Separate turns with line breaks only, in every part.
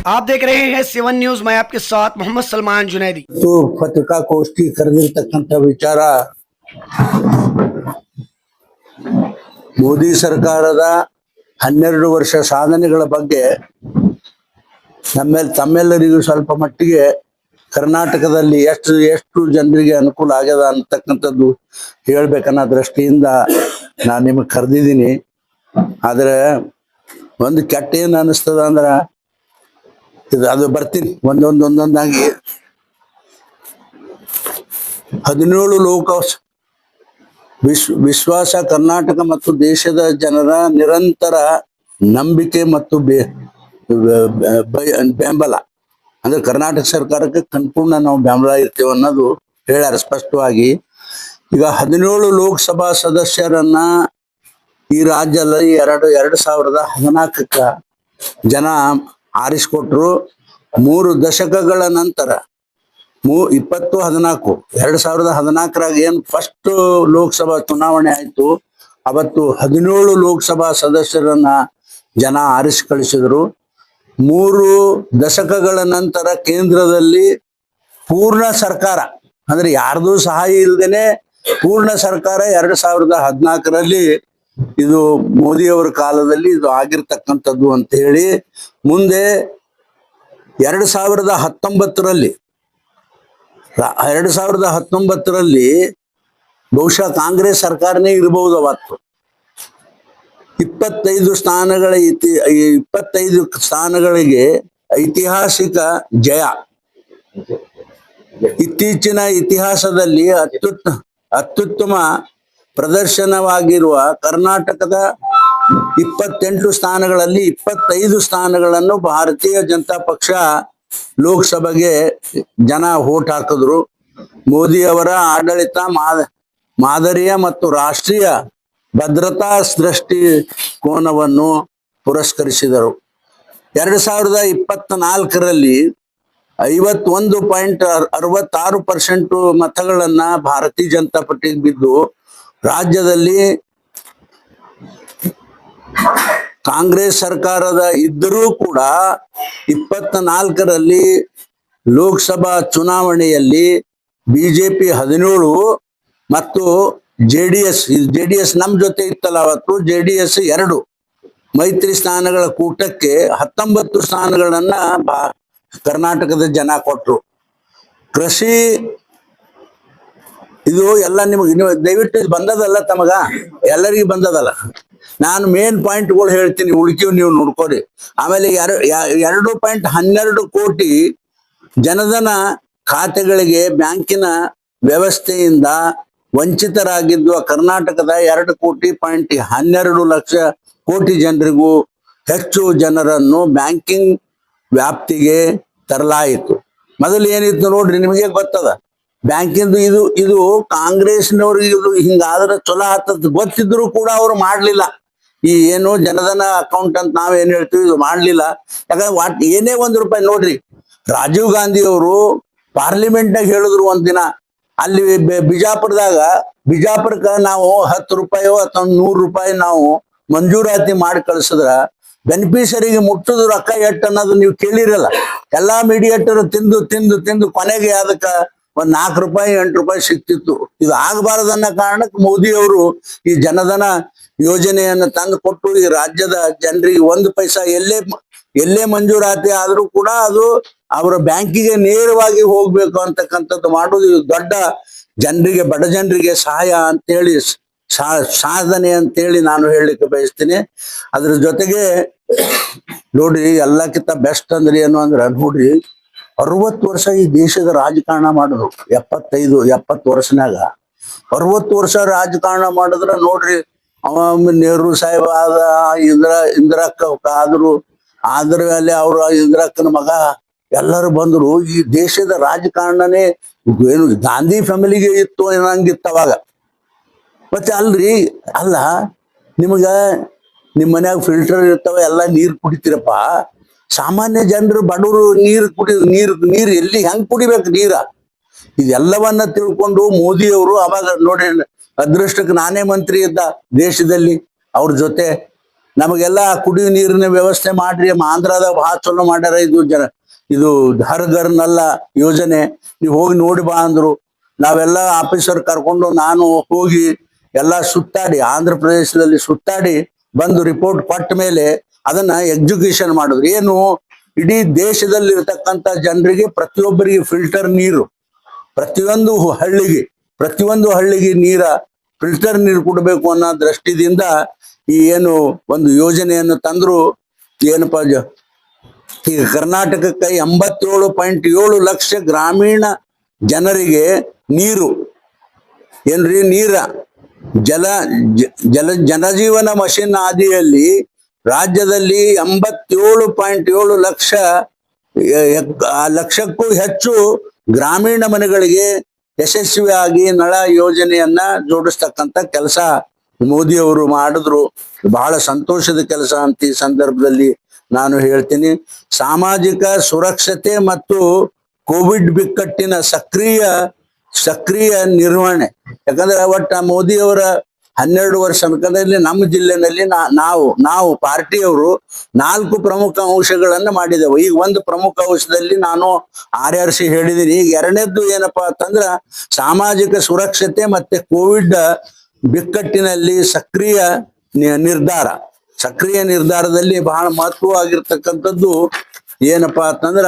आप देख रहे हैं 7 न्यूज। मैं आपके साथ मोहम्मद सलमान जुनैदी।
तो ಪತ್ರಿಕಾಗೋಷ್ಠಿ ಕರೆದಿರ್ತಕ್ಕಂಥ ವಿಚಾರ ಮೋದಿ ಸರ್ಕಾರದ 12 ವರ್ಷ ಸಾಧನೆಗಳ ಬಗ್ಗೆ ತಮ್ಮೆಲ್ಲರಿಗೂ ಸ್ವಲ್ಪ ಮಟ್ಟಿಗೆ ಕರ್ನಾಟಕದಲ್ಲಿ ಎಷ್ಟು ಜನರಿಗೆ ಅನುಕೂಲ ಆಗ್ಯದ ಅಂತಕ್ಕಂಥದ್ದು ಹೇಳ್ಬೇಕನ್ನೋ ದೃಷ್ಟಿಯಿಂದ ನಾನು ನಿಮಗೆ ಕರೆದಿದ್ದೀನಿ. ಆದ್ರೆ ಒಂದು ಕೆಟ್ಟ ಏನು ಅನಿಸ್ತದ ಅಂದ್ರ ಅದು ಬರ್ತೀನಿ ಒಂದೊಂದಾಗಿ. 17 ಲೋಕ ವಿಶ್ವಾಸ ಕರ್ನಾಟಕ ಮತ್ತು ದೇಶದ ಜನರ ನಿರಂತರ ನಂಬಿಕೆ ಮತ್ತು ಬೆಂಬಲ ಅಂದ್ರೆ ಕರ್ನಾಟಕ ಸರ್ಕಾರಕ್ಕೆ ಸಂಪೂರ್ಣ ನಾವು ಬೆಂಬಲ ಇರ್ತೇವೆ ಅನ್ನೋದು ಹೇಳ್ಯಾರ ಸ್ಪಷ್ಟವಾಗಿ. ಈಗ 17 ಲೋಕಸಭಾ ಸದಸ್ಯರನ್ನ ಈ ರಾಜ್ಯದಲ್ಲಿ 2014 ಜನ ಆರಿಸ್ಕೊಟ್ರು. 3 ದಶಕಗಳ ನಂತರ 2014 ಏನ್ ಫಸ್ಟ್ ಲೋಕಸಭಾ ಚುನಾವಣೆ ಆಯ್ತು, ಅವತ್ತು 17 ಲೋಕಸಭಾ ಸದಸ್ಯರನ್ನ ಜನ ಆರಿಸಿ ಕಳಿಸಿದ್ರು. 3 ದಶಕಗಳ ನಂತರ ಕೇಂದ್ರದಲ್ಲಿ ಪೂರ್ಣ ಸರ್ಕಾರ ಅಂದ್ರೆ ಯಾರ್ದು ಸಹಾಯ ಇಲ್ದೇನೆ ಪೂರ್ಣ ಸರ್ಕಾರ 2014 ಇದು ಮೋದಿಯವರ ಕಾಲದಲ್ಲಿ ಇದು ಆಗಿರ್ತಕ್ಕಂಥದ್ದು ಅಂತ ಹೇಳಿ. ಮುಂದೆ 2019 ಬಹುಶಃ ಕಾಂಗ್ರೆಸ್ ಸರ್ಕಾರನೇ ಇರಬಹುದು. ಅವತ್ತು 25 ಸ್ಥಾನಗಳಿಗೆ ಐತಿಹಾಸಿಕ ಜಯ. ಇತ್ತೀಚಿನ ಇತಿಹಾಸದಲ್ಲಿ ಅತ್ಯುತ್ತಮ ಪ್ರದರ್ಶನವಾಗಿರುವ ಕರ್ನಾಟಕದ 28 ಸ್ಥಾನಗಳಲ್ಲಿ 25 ಸ್ಥಾನಗಳನ್ನು ಭಾರತೀಯ ಜನತಾ ಪಕ್ಷ ಲೋಕಸಭೆಗೆ ಜನ ವೋಟ್ ಹಾಕಿದ್ರು. ಮೋದಿ ಅವರ ಆಡಳಿತ ಮಾದರಿಯ ಮತ್ತು ರಾಷ್ಟ್ರೀಯ ಭದ್ರತಾ ದೃಷ್ಟಿಕೋನವನ್ನು ಪುರಸ್ಕರಿಸಿದರು. 2024 51.66% ಮತಗಳನ್ನ ಭಾರತೀಯ ಜನತಾ ಪಾರ್ಟಿಗೆ ಬಿದ್ದು ರಾಜ್ಯದಲ್ಲಿ ಕಾಂಗ್ರೆಸ್ ಸರ್ಕಾರದ ಇದ್ದರೂ ಕೂಡ 24 ಲೋಕಸಭಾ ಚುನಾವಣೆಯಲ್ಲಿ ಬಿಜೆಪಿ 17 ಮತ್ತು ಜೆಡಿಎಸ್ ನಮ್ ಜೊತೆ ಇತ್ತಲ್ಲ ಅವತ್ತು, ಜೆಡಿಎಸ್ 2 ಮೈತ್ರಿ ಸ್ಥಾನಗಳ ಕೂಟಕ್ಕೆ 19 ಸ್ಥಾನಗಳನ್ನ ಕರ್ನಾಟಕದ ಜನ ಕೊಟ್ರು. ಕೃಷಿ ಇದು ಎಲ್ಲ ನಿಮಗೆ ದಯವಿಟ್ಟು ಬಂದದಲ್ಲ, ತಮಗ ಎಲ್ಲರಿಗೂ ಬಂದದಲ್ಲ. ನಾನು ಮೇನ್ ಪಾಯಿಂಟ್ಗಳು ಹೇಳ್ತೀನಿ, ಉಳ್ಕಿವ್ ನೀವು ನೋಡ್ಕೊರಿ. ಆಮೇಲೆ 2.12 ಕೋಟಿ ಜನಧನ ಖಾತೆಗಳಿಗೆ ಬ್ಯಾಂಕಿನ ವ್ಯವಸ್ಥೆಯಿಂದ ವಂಚಿತರಾಗಿದ್ದು ಕರ್ನಾಟಕದ 2.12 ಕೋಟಿ ಜನರಿಗೂ ಹೆಚ್ಚು ಜನರನ್ನು ಬ್ಯಾಂಕಿಂಗ್ ವ್ಯಾಪ್ತಿಗೆ ತರಲಾಯಿತು. ಮೊದಲು ಏನಿತ್ತು ನೋಡ್ರಿ, ನಿಮಗೆ ಗೊತ್ತದ. ಬ್ಯಾಂಕಿಂದು ಇದು ಕಾಂಗ್ರೆಸ್ನವ್ರಿಗೆ ಇದು ಹಿಂಗಾದ್ರೆ ಚಲೋ ಆಗ್ತದ ಗೊತ್ತಿದ್ರು ಕೂಡ ಅವ್ರು ಮಾಡ್ಲಿಲ್ಲ. ಈ ಏನು ಜನಧನ ಅಕೌಂಟ್ ಅಂತ ನಾವೇನ್ ಹೇಳ್ತೀವಿ, ಇದು ಮಾಡ್ಲಿಲ್ಲ. ಯಾಕಂದ್ರೆ ಏನೇ ₹1 ನೋಡ್ರಿ, ರಾಜೀವ್ ಗಾಂಧಿ ಅವರು ಪಾರ್ಲಿಮೆಂಟ್ನಾಗ ಹೇಳಿದ್ರು ಒಂದಿನ, ಅಲ್ಲಿ ಬಿಜಾಪುರಕ್ಕ ನಾವು ₹10 ಅಥವಾ ₹100 ನಾವು ಮಂಜೂರಾತಿ ಮಾಡಿ ಕಳ್ಸಿದ್ರ ಬೆನಿಫಿಷರಿಗೆ ಮುಟ್ಟುದು ರೊಕ್ಕ ಎಟ್ಟು ಅನ್ನೋದು ನೀವು ಕೇಳಿರಲ್ಲ. ಎಲ್ಲಾ ಮೀಡಿಯೇಟರ್ ತಿಂದು ಕೊನೆಗೆ ಅದಕ್ಕ ಒಂದ್ ₹4 ₹8 ಸಿಕ್ತಿತ್ತು. ಇದು ಆಗಬಾರದನ್ನ ಕಾರಣಕ್ಕೆ ಮೋದಿ ಅವರು ಈ ಜನಧನ ಯೋಜನೆಯನ್ನು ತಂದು ಕೊಟ್ಟು ಈ ರಾಜ್ಯದ ಜನರಿಗೆ 1 ಪೈಸಾ ಎಲ್ಲೇ ಮಂಜೂರಾತಿ ಆದ್ರೂ ಕೂಡ ಅದು ಅವರ ಬ್ಯಾಂಕಿಗೆ ನೇರವಾಗಿ ಹೋಗ್ಬೇಕು ಅಂತಕ್ಕಂಥದ್ದು ಮಾಡೋದು ದೊಡ್ಡ ಜನರಿಗೆ, ಬಡ ಜನರಿಗೆ ಸಹಾಯ ಅಂತೇಳಿ ಸಾಧನೆ ಅಂತೇಳಿ ನಾನು ಹೇಳಲಿಕ್ಕೆ ಬಯಸ್ತೀನಿ. ಅದ್ರ ಜೊತೆಗೆ ನೋಡ್ರಿ, ಎಲ್ಲಕ್ಕಿಂತ ಬೆಸ್ಟ್ ಅಂದ್ರೆ ಏನು ಅಂದ್ರೆ ನೋಡ್ರಿ, 60 ವರ್ಷ ಈ ದೇಶದ ರಾಜಕಾರಣ ಮಾಡಿದ್ರು. 70 ವರ್ಷನಾಗ 60 ವರ್ಷ ರಾಜಕಾರಣ ಮಾಡಿದ್ರ ನೋಡ್ರಿ, ಅವ ನೆಹರು ಸಾಹೇಬ್ ಆದ, ಇಂದಿರಕ್ಕ ಆದ್ರು, ಅದ್ರ ಮೇಲೆ ಅವ್ರ ಇಂದಿರಕ್ಕನ ಮಗ ಎಲ್ಲರೂ ಬಂದ್ರು. ಈ ದೇಶದ ರಾಜಕಾರಣನೇ ಏನು ಗಾಂಧಿ ಫ್ಯಾಮಿಲಿಗೆ ಇತ್ತು ಏನಂಗಿತ್ತು ಅವಾಗ. ಮತ್ತೆ ಅಲ್ಲ ನಿಮಗ ನಿಮ್ಮ ಮನ್ಯಾಗ ಫಿಲ್ಟರ್ ಇರ್ತಾವ, ಎಲ್ಲ ನೀರ್ ಕುಡಿತೀರಪ್ಪ. ಸಾಮಾನ್ಯ ಜನರು ಬಡವರು ನೀರು ಎಲ್ಲಿ ಹೆಂಗ್ ಕುಡಿಬೇಕು ನೀರ? ಇದೆಲ್ಲವನ್ನ ತಿಳ್ಕೊಂಡು ಮೋದಿ ಅವರು ಅವಾಗ ನೋಡಿ, ಅದೃಷ್ಟಕ್ಕೆ ನಾನೇ ಮಂತ್ರಿ ಇದ್ದ ದೇಶದಲ್ಲಿ, ಅವ್ರ ಜೊತೆ ನಮಗೆಲ್ಲ ಕುಡಿಯೋ ನೀರಿನ ವ್ಯವಸ್ಥೆ ಮಾಡ್ರಿ. ಆಂಧ್ರದಾಗ ಬಹಳ ಚಲೋ ಮಾಡ್ಯಾರ. ಇದು ಹರ್ ಘರ್ ನಲ್ಲ ಯೋಜನೆ, ನೀವು ಹೋಗಿ ನೋಡಿ ಬಾ ಅಂದ್ರು. ನಾವೆಲ್ಲ ಆಫೀಸರ್ ಕರ್ಕೊಂಡು ನಾನು ಹೋಗಿ ಎಲ್ಲ ಸುತ್ತಾಡಿ, ಆಂಧ್ರ ಪ್ರದೇಶದಲ್ಲಿ ಸುತ್ತಾಡಿ ಬಂದು ರಿಪೋರ್ಟ್ ಕೊಟ್ಟ ಮೇಲೆ ಅದನ್ನ ಎಕ್ಸಿಕ್ಯೂಷನ್ ಮಾಡಿದ್ರು. ಏನು, ಇಡೀ ದೇಶದಲ್ಲಿ ಇರ್ತಕ್ಕಂಥ ಜನರಿಗೆ ಪ್ರತಿಯೊಬ್ಬರಿಗೆ ಫಿಲ್ಟರ್ ನೀರು, ಪ್ರತಿಯೊಂದು ಹಳ್ಳಿಗೆ ಫಿಲ್ಟರ್ ನೀರು ಕೊಡಬೇಕು ಅನ್ನೋ ದೃಷ್ಟಿದಿಂದ ಈ ಏನು ಒಂದು ಯೋಜನೆಯನ್ನು ತಂದ್ರು. ಏನಪ್ಪಾ, ಈಗ ಕರ್ನಾಟಕಕ್ಕೆ 87.7 ಲಕ್ಷ ಗ್ರಾಮೀಣ ಜನರಿಗೆ ನೀರು, ಏನ್ರಿ ನೀರ ಜನಜೀವನ ಮಿಷನ್ ಆದಿಯಲ್ಲಿ ರಾಜ್ಯದಲ್ಲಿ 87.7 ಲಕ್ಷ, ಲಕ್ಷಕ್ಕೂ ಹೆಚ್ಚು ಗ್ರಾಮೀಣ ಮನೆಗಳಿಗೆ ಯಶಸ್ವಿಯಾಗಿ ನಳ ಯೋಜನೆಯನ್ನ ಜೋಡಿಸ್ತಕ್ಕಂಥ ಕೆಲಸ ಮೋದಿ ಅವರು ಮಾಡಿದ್ರು. ಬಹಳ ಸಂತೋಷದ ಕೆಲಸ ಅಂತ ಈ ಸಂದರ್ಭದಲ್ಲಿ ನಾನು ಹೇಳ್ತೀನಿ. ಸಾಮಾಜಿಕ ಸುರಕ್ಷತೆ ಮತ್ತು ಕೋವಿಡ್ ಬಿಕ್ಕಟ್ಟಿನ ಸಕ್ರಿಯ ನಿರ್ವಹಣೆ. ಯಾಕಂದ್ರೆ ಒಟ್ಟ ಮೋದಿ ಅವರ 12 ವರ್ಷ ಅನುಕೂಲದಲ್ಲಿ ನಮ್ಮ ಜಿಲ್ಲೆನಲ್ಲಿ ನಾವು ಪಾರ್ಟಿಯವರು 4 ಪ್ರಮುಖ ಅಂಶಗಳನ್ನ ಮಾಡಿದೆವು. ಈಗ ಒಂದು ಪ್ರಮುಖ ಅಂಶದಲ್ಲಿ ನಾನು RRC ಹೇಳಿದೀನಿ. ಈಗ ಎರಡನೇದ್ದು ಏನಪ್ಪಾ ಅಂತಂದ್ರ ಸಾಮಾಜಿಕ ಸುರಕ್ಷತೆ ಮತ್ತೆ ಕೋವಿಡ್ ಬಿಕ್ಕಟ್ಟಿನಲ್ಲಿ ಸಕ್ರಿಯ ನಿರ್ಧಾರದಲ್ಲಿ ಬಹಳ ಮಹತ್ವವಾಗಿರ್ತಕ್ಕಂಥದ್ದು ಏನಪ್ಪಾ ಅಂತಂದ್ರ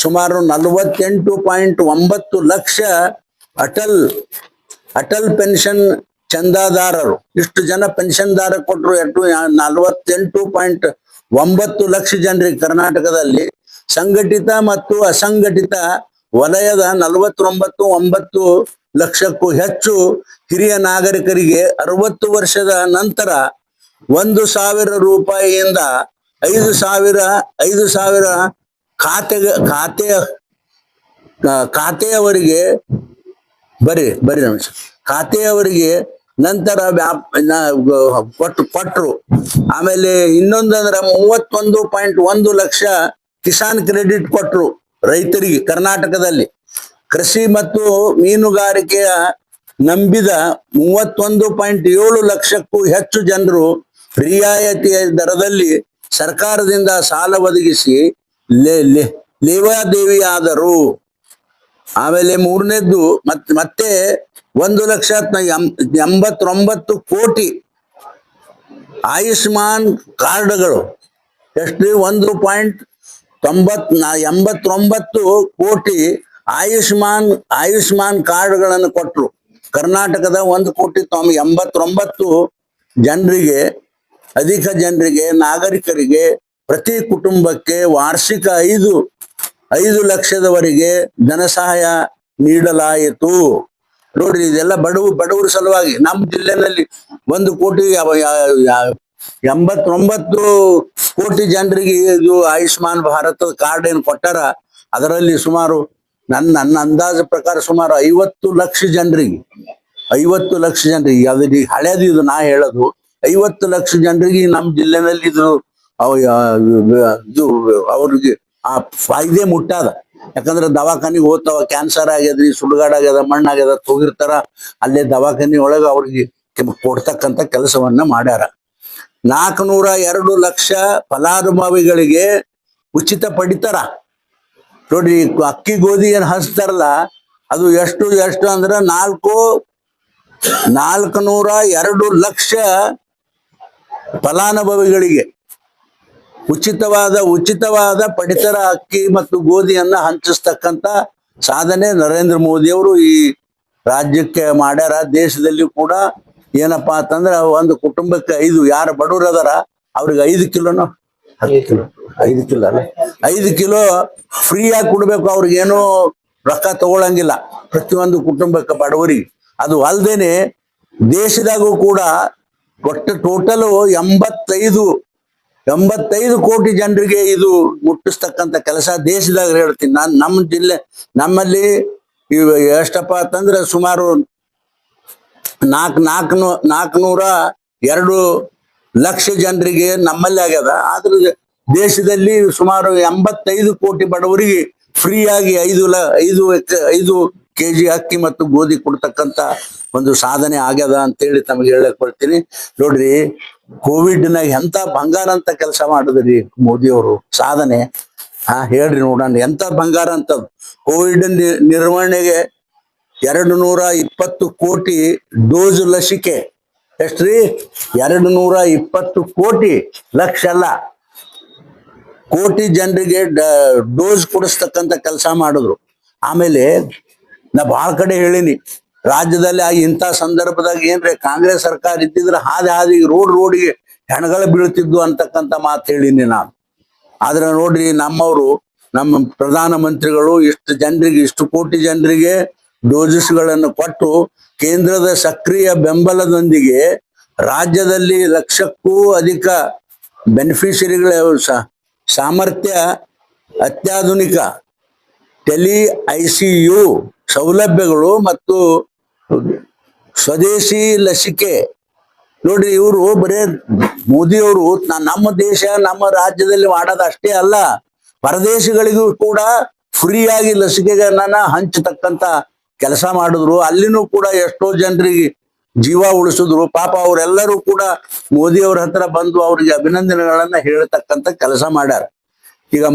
ಸುಮಾರು 48.9 ಲಕ್ಷ ಅಟಲ್ ಪೆನ್ಷನ್ ಚಂದಾದಾರರು, ಇಷ್ಟು ಜನ ಪೆನ್ಷನ್ ದಾರ ಕೊಟ್ಟರು. 48.9 ಲಕ್ಷ ಜನರಿಗೆ ಕರ್ನಾಟಕದಲ್ಲಿ ಸಂಘಟಿತ ಮತ್ತು ಅಸಂಘಟಿತ ವಲಯದ 49.9 ಲಕ್ಷಕ್ಕೂ ಹೆಚ್ಚು ಹಿರಿಯ ನಾಗರಿಕರಿಗೆ 60 ವರ್ಷದ ನಂತರ 1,000 ರೂಪಾಯಿಯಿಂದ 5,000 ಖಾತೆಯವರಿಗೆ ಖಾತೆಯವರಿಗೆ ನಂತರ ಕೊಟ್ರು. ಆಮೇಲೆ ಇನ್ನೊಂದಂದ್ರ 31.1 ಲಕ್ಷ ಕಿಸಾನ್ ಕ್ರೆಡಿಟ್ ಕೊಟ್ರು ರೈತರಿಗೆ. ಕರ್ನಾಟಕದಲ್ಲಿ ಕೃಷಿ ಮತ್ತು ಮೀನುಗಾರಿಕೆಯ ನಂಬಿದ 31.7 ಲಕ್ಷಕ್ಕೂ ಹೆಚ್ಚು ಜನರು ರಿಯಾಯಿತಿಯ ದರದಲ್ಲಿ ಸರ್ಕಾರದಿಂದ ಸಾಲ ಒದಗಿಸಿ ಲೇವಾದೇವಿಯಾದರು. ಆಮೇಲೆ ಮೂರನೇದ್ದು ಮತ್ತೆ 1,89 ಕೋಟಿ ಆಯುಷ್ಮಾನ್ ಕಾರ್ಡ್ಗಳು. ಎಷ್ಟು? 1.89 ಕೋಟಿ ಆಯುಷ್ಮಾನ್ ಕಾರ್ಡ್ಗಳನ್ನು ಕೊಟ್ಟರು. ಕರ್ನಾಟಕದ 1,89 ಜನರಿಗೆ, ಅಧಿಕ ಜನರಿಗೆ, ನಾಗರಿಕರಿಗೆ ಪ್ರತಿ ಕುಟುಂಬಕ್ಕೆ ವಾರ್ಷಿಕ 5 ಲಕ್ಷದವರೆಗೆ ಧನ ಸಹಾಯ ನೀಡಲಾಯಿತು. ನೋಡ್ರಿ, ಇದೆಲ್ಲ ಬಡವರ ಸಲುವಾಗಿ. ನಮ್ಮ ಜಿಲ್ಲೆನಲ್ಲಿ 1,89 ಕೋಟಿ ಜನರಿಗೆ ಇದು ಆಯುಷ್ಮಾನ್ ಭಾರತದ ಕಾರ್ಡ್ ಏನು ಕೊಟ್ಟಾರ, ಅದರಲ್ಲಿ ಸುಮಾರು ನನ್ನ ಅಂದಾಜು ಪ್ರಕಾರ ಸುಮಾರು 50 ಲಕ್ಷ ಜನರಿಗೆ ಅದು ಹಳೇದು, ಇದು ನಾ ಹೇಳೋದು 50 ಲಕ್ಷ ಜನರಿಗೆ ನಮ್ಮ ಜಿಲ್ಲೆನಲ್ಲಿ ಇದು ಅವ್ರಿಗೆ ಆ ಫಾಯ್ದೆ ಮುಟ್ಟಾದ. ಯಾಕಂದ್ರೆ ದವಾಖಾನಿಗೆ ಹೋಗ್ತಾವ, ಕ್ಯಾನ್ಸರ್ ಆಗ್ಯದ್ರಿ, ಸುಡುಗಾಡ ಆಗ್ಯದ, ಮಣ್ಣಾಗ್ಯದ, ಹೋಗಿರ್ತಾರ, ಅಲ್ಲೇ ದವಾಖಾನಿ ಒಳಗ ಅವ್ರಿಗೆ ಕೊಡ್ತಕ್ಕಂಥ ಕೆಲಸವನ್ನ ಮಾಡ್ಯಾರ. 402 ಲಕ್ಷ ಫಲಾನುಭವಿಗಳಿಗೆ ಉಚಿತ ಪಡಿತರ. ನೋಡ್ರಿ, ಅಕ್ಕಿ ಗೋಧಿ ಏನ್ ಹಚ್ತಾರಲ್ಲ, ಅದು ಎಷ್ಟು ಅಂದ್ರ 402 ಲಕ್ಷ ಫಲಾನುಭವಿಗಳಿಗೆ ಉಚಿತವಾದ ಪಡಿತರ ಅಕ್ಕಿ ಮತ್ತು ಗೋಧಿಯನ್ನ ಹಂಚಿಸ್ತಕ್ಕಂಥ ಸಾಧನೆ ನರೇಂದ್ರ ಮೋದಿ ಅವರು ಈ ರಾಜ್ಯಕ್ಕೆ ಮಾಡ್ಯಾರ. ದೇಶದಲ್ಲಿ ಕೂಡ ಏನಪ್ಪಾ ಅಂತಂದ್ರ ಒಂದು ಕುಟುಂಬಕ್ಕೆ 5 ಯಾರು ಬಡವರು ಅದಾರ ಅವ್ರಿಗೆ 5 ಕಿಲೋನು 5 ಕಿಲೋ ಫ್ರೀಯಾಗಿ ಕೊಡ್ಬೇಕು. ಅವ್ರಿಗೇನು ರೊಕ್ಕ ತಗೊಳಂಗಿಲ್ಲ, ಪ್ರತಿಯೊಂದು ಕುಟುಂಬಕ್ಕೆ ಬಡವರಿಗೆ. ಅದು ಅಲ್ದೇನೆ ದೇಶದಾಗೂ ಕೂಡ ಒಟ್ಟು ಟೋಟಲ್ 85 ಕೋಟಿ ಜನರಿಗೆ ಇದು ಮುಟ್ಟಿಸ್ತಕ್ಕಂಥ ಕೆಲಸ ದೇಶದಾಗ ಹೇಳ್ತೀನಿ ನಾನು. ನಮ್ಮಲ್ಲಿ ಎಷ್ಟಪ್ಪ ಅಂತಂದ್ರೆ ಸುಮಾರು 402 ಲಕ್ಷ ಜನರಿಗೆ ನಮ್ಮಲ್ಲಿ ಆಗ್ಯದ. ಆದ್ರೆ ದೇಶದಲ್ಲಿ ಸುಮಾರು 85 ಕೋಟಿ ಬಡವರಿಗೆ ಫ್ರೀಯಾಗಿ 5 ಕೆಜಿ ಅಕ್ಕಿ ಮತ್ತು ಗೋಧಿ ಕೊಡ್ತಕ್ಕಂಥ ಒಂದು ಸಾಧನೆ ಆಗ್ಯದ ಅಂತೇಳಿ ತಮಗೆ ಹೇಳಕ್ ಕೊಡ್ತೀನಿ. ನೋಡ್ರಿ, ಕೋವಿಡ್ನಾಗ ಎಂತ ಬಂಗಾರ ಅಂತ ಕೆಲಸ ಮಾಡಿದ್ರಿ ಮೋದಿಯವರು ಸಾಧನೆ. ಹೇಳ್ರಿ ನೋಡೋಣ ಎಂತ ಬಂಗಾರ ಅಂತ. ಕೋವಿಡ್ ನಿರ್ವಹಣೆಗೆ 220 ಕೋಟಿ ಡೋಸ್ ಲಸಿಕೆ. ಎಷ್ಟ್ರಿ? 220 ಕೋಟಿ, ಲಕ್ಷ ಅಲ್ಲ, ಕೋಟಿ ಜನರಿಗೆ ಡೋಸ್ ಕೊಡಿಸ್ತಕ್ಕಂಥ ಕೆಲಸ ಮಾಡಿದ್ರು. ಆಮೇಲೆ ನಾ ಬಹಳ ಕಡೆ ಹೇಳಿನಿ, ರಾಜ್ಯದಲ್ಲಿ ಇಂಥ ಸಂದರ್ಭದಾಗ ಏನ್ರಿ ಕಾಂಗ್ರೆಸ್ ಸರ್ಕಾರ ಇದ್ದಿದ್ರೆ ಹಾದಿಗೆ ರೋಡ್ಗೆ ಹೆಣಗಳು ಬೀಳ್ತಿದ್ವು ಅಂತಕ್ಕಂಥ ಮಾತು ಹೇಳಿನಿ ನಾನು. ಆದ್ರೆ ನೋಡ್ರಿ, ನಮ್ಮ ಪ್ರಧಾನ ಮಂತ್ರಿಗಳು ಇಷ್ಟು ಜನರಿಗೆ, ಇಷ್ಟು ಕೋಟಿ ಜನರಿಗೆ ಡೋಸಸ್ಗಳನ್ನು ಕೊಟ್ಟು ಕೇಂದ್ರದ ಸಕ್ರಿಯ ಬೆಂಬಲದೊಂದಿಗೆ ರಾಜ್ಯದಲ್ಲಿ ಲಕ್ಷಕ್ಕೂ ಅಧಿಕ ಬೆನಿಫಿಷರಿಗಳ ಸಾಮರ್ಥ್ಯ, ಅತ್ಯಾಧುನಿಕ ICU ಸೌಲಭ್ಯಗಳು ಮತ್ತು ಸ್ವದೇಶಿ ಲಸಿಕೆ. ನೋಡ್ರಿ, ಇವರು ಬರೇ ಮೋದಿಯವರು ನಮ್ಮ ದೇಶ, ನಮ್ಮ ರಾಜ್ಯದಲ್ಲಿ ಮಾಡೋದು ಅಷ್ಟೇ ಅಲ್ಲ, ಪರದೇಶಗಳಿಗೂ ಕೂಡ ಫ್ರೀಯಾಗಿ ಲಸಿಕೆಗಳನ್ನ ಹಂಚತಕ್ಕಂತ ಕೆಲಸ ಮಾಡಿದ್ರು. ಅಲ್ಲಿನೂ ಕೂಡ ಎಷ್ಟೋ ಜನರಿಗೆ ಜೀವ ಉಳಿಸಿದ್ರು. ಪಾಪ ಅವರೆಲ್ಲರೂ ಕೂಡ ಮೋದಿಯವ್ರ ಹತ್ರ ಬಂದು ಅವರಿಗೆ ಅಭಿನಂದನೆಗಳನ್ನ ಹೇಳ್ತಕ್ಕಂಥ ಕೆಲಸ ಮಾಡ್ಯಾರ. ಈಗ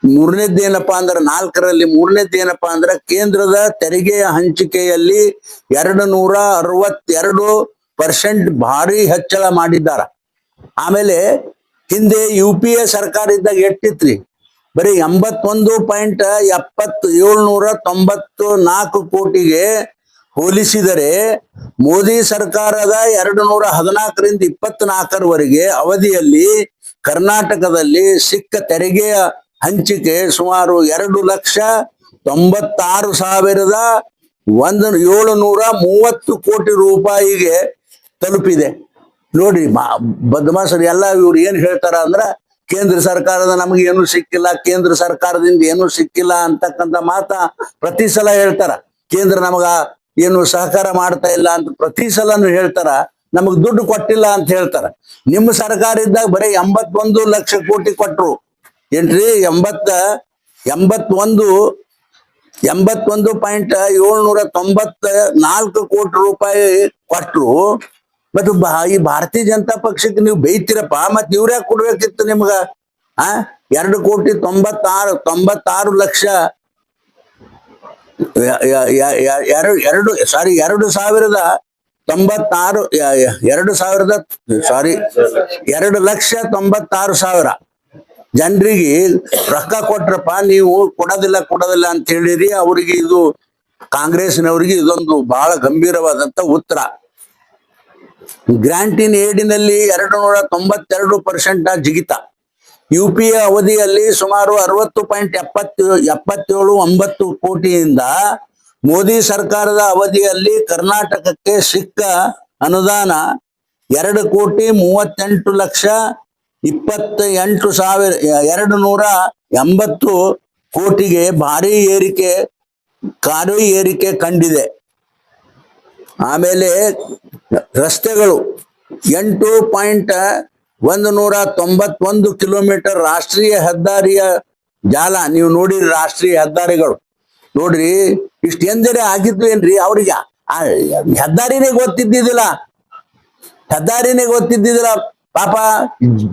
ಮೂರನೇದ್ದೇನಪ್ಪಾ ಅಂದ್ರೆ, 4ರಲ್ಲಿ ಮೂರನೇದ್ದೇನಪ್ಪಾ ಅಂದ್ರೆ, ಕೇಂದ್ರದ ತೆರಿಗೆಯ ಹಂಚಿಕೆಯಲ್ಲಿ 262% ಭಾರಿ ಹೆಚ್ಚಳ ಮಾಡಿದ್ದಾರ. ಆಮೇಲೆ ಹಿಂದೆ UPA ಸರ್ಕಾರ ಇದ್ದಾಗ ಎಷ್ಟಿತ್ರಿ? ಬರೀ 81.794 ಕೋಟಿಗೆ ಹೋಲಿಸಿದರೆ ಮೋದಿ ಸರ್ಕಾರದ 214ರಿಂದ 24ರವರೆಗೆ ಅವಧಿಯಲ್ಲಿ ಕರ್ನಾಟಕದಲ್ಲಿ ಸಿಕ್ಕ ತೆರಿಗೆಯ ಹಂಚಿಕೆ ಸುಮಾರು 2,96,730 ಕೋಟಿ ರೂಪಾಯಿಗೆ ತಲುಪಿದೆ. ನೋಡ್ರಿ, ಬದಮಾಸರು ಎಲ್ಲ ಇವ್ರು ಏನ್ ಹೇಳ್ತಾರ ಅಂದ್ರ, ಕೇಂದ್ರ ಸರ್ಕಾರದ ನಮಗೆ ಏನು ಸಿಕ್ಕಿಲ್ಲ, ಕೇಂದ್ರ ಸರ್ಕಾರದಿಂದ ಏನು ಸಿಕ್ಕಿಲ್ಲ ಅಂತಕ್ಕಂಥ ಮಾತ ಪ್ರತಿ ಸಲ ಹೇಳ್ತಾರ. ಕೇಂದ್ರ ನಮಗ ಏನು ಸಹಕಾರ ಮಾಡ್ತಾ ಇಲ್ಲ ಅಂತ ಪ್ರತಿ ಸಲನು ಹೇಳ್ತಾರ. ನಮಗ್ ದುಡ್ಡು ಕೊಟ್ಟಿಲ್ಲ ಅಂತ ಹೇಳ್ತಾರ. ನಿಮ್ಮ ಸರ್ಕಾರ ಇದ್ದಾಗ ಬರೀ 81 ಲಕ್ಷ ಕೋಟಿ ಕೊಟ್ರು. ಏನ್ರಿ? 81.794 ಕೋಟಿ ರೂಪಾಯಿ ಕೊಟ್ರು. ಮತ್ತು ಈ ಭಾರತೀಯ ಜನತಾ ಪಕ್ಷಕ್ಕೆ ನೀವು ಬೈತೀರಪ್ಪ, ಮತ್ತೆ ಇವ್ರ್ಯಾಕೆ ಕೊಡ್ಬೇಕಿತ್ತು ನಿಮ್ಗ? 2,96 ಲಕ್ಷ 2,96,000 ಜನರಿಗೆ ರೊಕ್ಕ ಕೊಟ್ರಪ್ಪ, ನೀವು ಕೊಡೋದಿಲ್ಲ ಅಂತ ಹೇಳಿರಿ. ಅವ್ರಿಗೆ ಇದು ಕಾಂಗ್ರೆಸ್ನವ್ರಿಗೆ ಇದೊಂದು ಬಹಳ ಗಂಭೀರವಾದಂತ ಉತ್ತರ. ಗ್ರಾಂಟಿನ್ ಏಡಿನಲ್ಲಿ 292% ಜಿಗಿತ. UPA ಅವಧಿಯಲ್ಲಿ ಸುಮಾರು 60.77 ಕೋಟಿಯಿಂದ ಮೋದಿ ಸರ್ಕಾರದ ಅವಧಿಯಲ್ಲಿ ಕರ್ನಾಟಕಕ್ಕೆ ಸಿಕ್ಕ ಅನುದಾನ 2,38,280 ಕೋಟಿಗೆ ಭಾರಿ ಏರಿಕೆ ಕಂಡಿದೆ. ಆಮೇಲೆ ರಸ್ತೆಗಳು 8.191 ಕಿಲೋಮೀಟರ್ ರಾಷ್ಟ್ರೀಯ ಹೆದ್ದಾರಿಯ ಜಾಲ. ನೀವು ನೋಡಿರಿ ರಾಷ್ಟ್ರೀಯ ಹೆದ್ದಾರಿಗಳು ನೋಡ್ರಿ, ಇಷ್ಟು ಎಂದರೆ ಆಗಿದ್ದು ಏನ್ರಿ? ಅವ್ರಿಗೆ ಹೆದ್ದಾರಿನೇ ಗೊತ್ತಿದ್ದಿದ್ದಿಲ್ಲ. ಪಾಪ